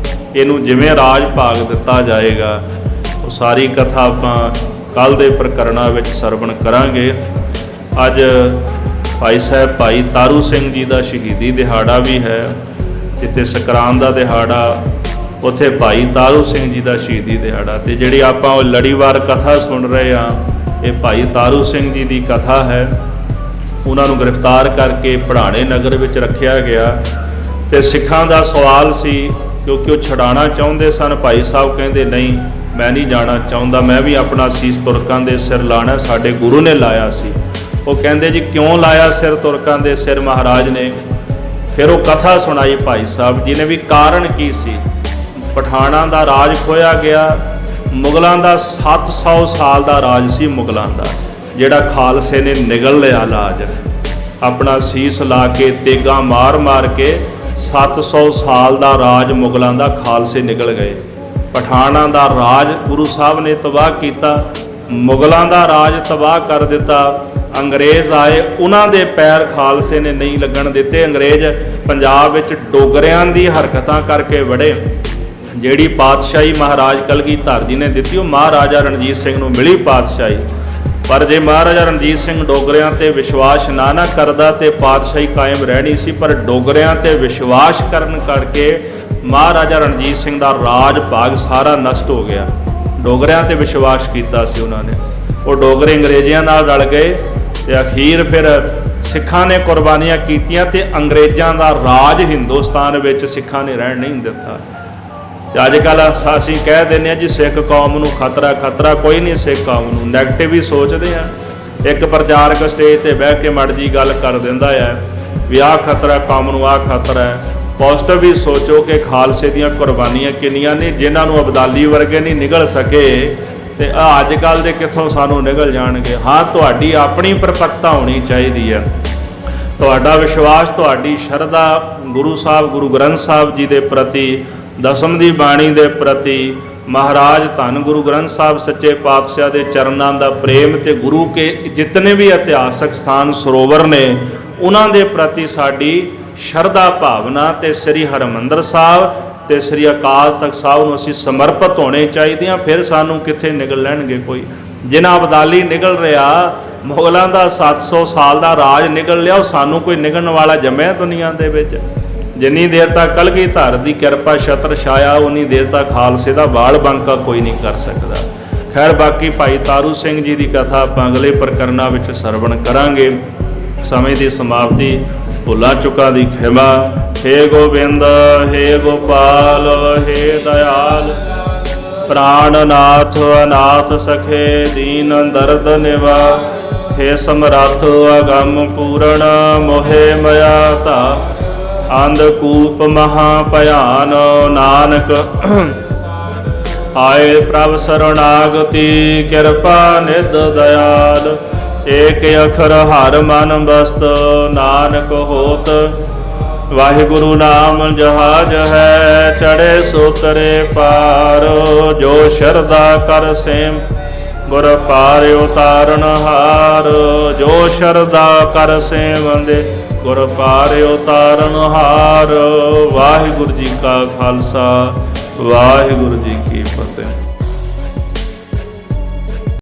ਇਹਨੂੰ ਜਿਵੇਂ ਰਾਜ ਭਾਗ ਦਿੱਤਾ ਜਾਏਗਾ, ਉਹ ਸਾਰੀ ਕਥਾ ਆਪਾਂ ਕੱਲ੍ਹ ਦੇ ਪ੍ਰਕਰਣਾਂ ਵਿੱਚ ਸਰਵਣ ਕਰਾਂਗੇ। ਅੱਜ ਭਾਈ ਸਾਹਿਬ ਭਾਈ ਤਾਰੂ ਸਿੰਘ ਜੀ ਦਾ ਸ਼ਹੀਦੀ ਦਿਹਾੜਾ ਵੀ ਹੈ। ਜਿੱਥੇ ਸੰਕਰਾਂਤ ਦਾ ਦਿਹਾੜਾ, ਉੱਥੇ ਭਾਈ ਤਾਰੂ ਸਿੰਘ ਜੀ ਦਾ ਸ਼ਹੀਦੀ ਦਿਹਾੜਾ। ਤੇ ਜਿਹੜੀ ਆਪਾਂ ਉਹ ਲੜੀਵਾਰ ਕਥਾ ਸੁਣ ਰਹੇ ਹਾਂ, ਇਹ ਭਾਈ ਤਾਰੂ ਸਿੰਘ ਜੀ ਦੀ ਕਥਾ ਹੈ। ਉਹਨਾਂ ਨੂੰ ਗ੍ਰਿਫਤਾਰ ਕਰਕੇ ਪੜਾਣੇ ਨਗਰ ਵਿੱਚ ਰੱਖਿਆ ਗਿਆ। ਤੇ ਸਿੱਖਾਂ ਦਾ ਸਵਾਲ ਸੀ, ਕਿਉਂਕਿ ਉਹ ਛਡਾਉਣਾ ਚਾਹੁੰਦੇ ਸਨ। ਭਾਈ ਸਾਹਿਬ ਕਹਿੰਦੇ ਨਹੀਂ, ਮੈਂ ਨਹੀਂ ਜਾਣਾ ਚਾਹੁੰਦਾ, ਮੈਂ ਵੀ ਆਪਣਾ ਸੀਸ ਤੁਰਕਾਂ ਦੇ ਸਿਰ ਲਾਣਾ, ਸਾਡੇ ਗੁਰੂ ਨੇ ਲਾਇਆ ਸੀ। ਉਹ ਕਹਿੰਦੇ ਜੀ ਕਿਉਂ ਲਾਇਆ ਸਿਰ ਤੁਰਕਾਂ ਦੇ ਸਿਰ ਮਹਾਰਾਜ ਨੇ? ਫਿਰ ਉਹ ਕਥਾ ਸੁਣਾਈ ਭਾਈ ਸਾਹਿਬ ਜੀ ਨੇ ਵੀ ਕਾਰਨ ਕੀ ਸੀ। ਪਠਾਣਾਂ ਦਾ ਰਾਜ ਖੋਇਆ ਗਿਆ, ਮੁਗਲਾਂ ਦਾ 700 ਸਾਲ ਦਾ ਰਾਜ ਸੀ ਮੁਗਲਾਂ ਦਾ, ਜਿਹੜਾ ਖਾਲਸੇ ਨੇ ਨਿਗਲ ਲਿਆ ਲਾਜ। ਆਪਣਾ ਸੀਸ ਲਾ ਕੇ ਤੇਗਾਂ ਮਾਰ ਮਾਰ ਕੇ 700 ਸਾਲ ਦਾ ਰਾਜ ਮੁਗਲਾਂ ਦਾ ਖਾਲਸੇ ਨਿਕਲ ਗਏ। ਪਠਾਨਾਂ ਦਾ ਰਾਜ ਗੁਰੂ ਸਾਹਿਬ ਨੇ ਤਬਾਹ ਕੀਤਾ, ਮੁਗਲਾਂ ਦਾ ਰਾਜ ਤਬਾਹ ਕਰ ਦਿੱਤਾ। ਅੰਗਰੇਜ਼ ਆਏ, ਉਹਨਾਂ ਦੇ ਪੈਰ ਖਾਲਸੇ ਨੇ ਨਹੀਂ ਲੱਗਣ ਦਿੱਤੇ। ਅੰਗਰੇਜ਼ ਪੰਜਾਬ ਵਿੱਚ ਡੋਗਰਿਆਂ ਦੀ ਹਰਕਤਾਂ ਕਰਕੇ ਵੜੇ। ਜਿਹੜੀ ਪਾਤਸ਼ਾਹੀ ਮਹਾਰਾਜ ਕਲਗੀਧਰ ਜੀ ਨੇ ਦਿੱਤੀ ਉਹ ਮਹਾਰਾਜਾ ਰਣਜੀਤ ਸਿੰਘ ਨੂੰ ਮਿਲੀ ਪਾਤਸ਼ਾਹੀ। ਪਰ ਜੇ ਮਹਾਰਾਜਾ ਰਣਜੀਤ ਸਿੰਘ ਡੋਗਰਿਆਂ ਤੇ ਵਿਸ਼ਵਾਸ ਨਾ ਕਰਦਾ ਤੇ ਪਾਤਸ਼ਾਹੀ ਕਾਇਮ ਰਹਿਣੀ ਸੀ। ਪਰ ਡੋਗਰਿਆਂ ਤੇ ਵਿਸ਼ਵਾਸ ਕਰਨ ਕਰਕੇ ਮਹਾਰਾਜਾ ਰਣਜੀਤ ਸਿੰਘ ਦਾ ਰਾਜ ਭਾਗ ਸਾਰਾ ਨਸ਼ਟ ਹੋ ਗਿਆ। ਡੋਗਰਿਆਂ ਤੇ ਵਿਸ਼ਵਾਸ ਕੀਤਾ ਸੀ ਉਹਨਾਂ ਨੇ, ਉਹ ਡੋਗਰੇ ਅੰਗਰੇਜ਼ਾਂ ਨਾਲ ਰਲ ਗਏ ਤੇ ਅਖੀਰ ਫਿਰ ਸਿੱਖਾਂ ਨੇ ਕੁਰਬਾਨੀਆਂ ਕੀਤੀਆਂ ਤੇ ਅੰਗਰੇਜ਼ਾਂ ਦਾ ਰਾਜ ਹਿੰਦੁਸਤਾਨ ਵਿੱਚ ਸਿੱਖਾਂ ਨੇ ਰਹਿਣ ਨਹੀਂ ਦਿੱਤਾ। ਤੇ ਅੱਜ ਕੱਲ੍ਹ ਅਸੀਂ ਕਹਿ ਦਿੰਦੇ ਹਾਂ ਜੀ ਸਿੱਖ ਕੌਮ ਨੂੰ ਖਤਰਾ, ਖਤਰਾ ਕੋਈ ਨਹੀਂ ਸਿੱਖ ਕੌਮ ਨੂੰ, ਨੈਗੇਟਿਵ ਹੀ ਸੋਚਦੇ ਆ। ਇੱਕ ਪ੍ਰਚਾਰਕ ਸਟੇਜ ਤੇ ਬਹਿ ਕੇ ਮੜ ਜੀ ਗੱਲ ਕਰ ਦਿੰਦਾ ਹੈ ਵੀ ਆਹ ਖਤਰਾ ਕੌਮ ਨੂੰ, ਆਹ ਖਤਰਾ ਹੈ। ਪੋਜ਼ਿਟਿਵ ਵੀ ਸੋਚੋ ਕਿ ਖਾਲਸੇ ਦੀਆਂ ਕੁਰਬਾਨੀਆਂ ਕਿੰਨੀਆਂ ਨੇ, ਜਿਨ੍ਹਾਂ ਨੂੰ ਅਬਦਾਲੀ ਵਰਗੇ ਨਹੀਂ ਨਿਗਲ ਸਕੇ ਤੇ ਅੱਜ ਕੱਲ੍ਹ ਦੇ ਕਿੱਥੋਂ ਸਾਨੂੰ ਨਿਗਲ ਜਾਣਗੇ। ਹਾਂ, ਤੁਹਾਡੀ ਆਪਣੀ ਪਰਪੱਕਤਾ ਹੋਣੀ ਚਾਹੀਦੀ ਹੈ, ਤੁਹਾਡਾ ਵਿਸ਼ਵਾਸ, ਤੁਹਾਡੀ ਸ਼ਰਧਾ ਗੁਰੂ ਸਾਹਿਬ, ਗੁਰੂ ਗ੍ਰੰਥ ਸਾਹਿਬ ਜੀ ਦੇ ਪ੍ਰਤੀ, ਦਸਮ ਦੀ ਬਾਣੀ ਦੇ ਪ੍ਰਤੀ, ਮਹਾਰਾਜ ਧੰਨ ਗੁਰੂ ਗ੍ਰੰਥ ਸਾਹਿਬ ਸੱਚੇ ਪਾਤਸ਼ਾਹ ਦੇ ਚਰਨਾਂ ਦਾ ਪ੍ਰੇਮ ਤੇ ਗੁਰੂ ਕੇ ਜਿਤਨੇ ਵੀ ਇਤਿਹਾਸਕ ਸਥਾਨ ਸਰੋਵਰ ਨੇ ਉਹਨਾਂ ਦੇ ਪ੍ਰਤੀ ਸਾਡੀ ਸ਼ਰਧਾ ਭਾਵਨਾ ਤੇ ਸ੍ਰੀ ਹਰਿਮੰਦਰ ਸਾਹਿਬ ਤੇ ਸ੍ਰੀ ਅਕਾਲ ਤਖਤ ਸਾਹਿਬ ਨੂੰ ਅਸੀਂ ਸਮਰਪਿਤ ਹੋਣੇ ਚਾਹੀਦੇ ਹਾਂ। ਫਿਰ ਸਾਨੂੰ ਕਿੱਥੇ ਨਿਗਲ ਲੈਣਗੇ ਕੋਈ। ਜਿਨ੍ਹਾਂ ਅਬਦਾਲੀ ਨਿਗਲ ਰਿਹਾ, ਮੁਗਲਾਂ ਦਾ 700 ਸਾਲ ਦਾ ਰਾਜ ਨਿਗਲ ਲਿਆ, ਉਹ ਸਾਨੂੰ ਕੋਈ ਨਿਗਲਣ ਵਾਲਾ ਜੰਮਿਆ ਦੁਨੀਆ ਦੇ ਵਿੱਚ। ਜਿੰਨੀ ਦੇਰ ਤੱਕ ਕਲਗੀਧਰ ਦੀ ਕਿਰਪਾ ਛਤਰ ਛਾਇਆ ਉਨੀ ਦੇਰ ਤੱਕ ਖਾਲਸੇ ਦਾ ਬਾਲ ਬੰਕਾ ਕੋਈ ਨਹੀਂ ਕਰ ਸਕਦਾ। ਖੈਰ, ਬਾਕੀ ਭਾਈ ਤਾਰੂ ਸਿੰਘ ਜੀ ਦੀ ਕਥਾ ਆਪਾਂ ਅਗਲੇ ਪ੍ਰਕਰਨਾਂ ਵਿੱਚ ਸਰਵਣ ਕਰਾਂਗੇ। ਸਮੇਂ ਦੀ ਸਮਾਪਤੀ, ਭੁੱਲਾਂ ਚੁੱਕਾਂ ਦੀ ਖਿਮਾ। ਹੇ ਗੋਬਿੰਦ, ਹੇ ਗੋਪਾਲ, ਹੇ ਦਇਆਲ, ਪ੍ਰਾਣਨਾਥ ਅਨਾਥ ਸਖੇ ਦੀਨ ਦਰਦ ਨਿਵਾ। ਹੇ ਸਮਰੱਥ ਅਗੰਮ ਪੂਰਨ ਮੋਹਿ ਮਇਆ ਧਾ। ਅੰਧਕੂਪ ਮਹਾ ਭਿਆਨ ਨਾਨਕ ਆਏ ਪ੍ਰਭ ਸਰਣਾਗਤੀ। ਕਿਰਪਾ ਨਿਧ ਦਇਆਲ, ਏਕ ਅਖਰ ਹਰ ਮਨ ਬਸਤ ਨਾਨਕ ਹੋਤ। ਵਾਹਿਗੁਰੂ ਨਾਮ ਜਹਾਜ ਹੈ ਚੜੇ ਸੋ ਤਰੇ ਪਾਰ। ਜੋ ਸ਼ਰਧਾ ਕਰ ਸੇਮ ਗੁਰ ਪਾਰ ਉਤਾਰਨ ਹਾਰ। ਜੋ ਸ਼ਰਧਾ ਕਰ ਸੇਵੰਦੇ ਗੁਰ ਪਾਰ ਉਤਾਰਨ ਹਾਰ। ਵਾਹਿਗੁਰੂ ਜੀ ਕਾ ਖਾਲਸਾ, ਵਾਹਿਗੁਰੂ ਜੀ ਕੀ ਫਤਿਹ।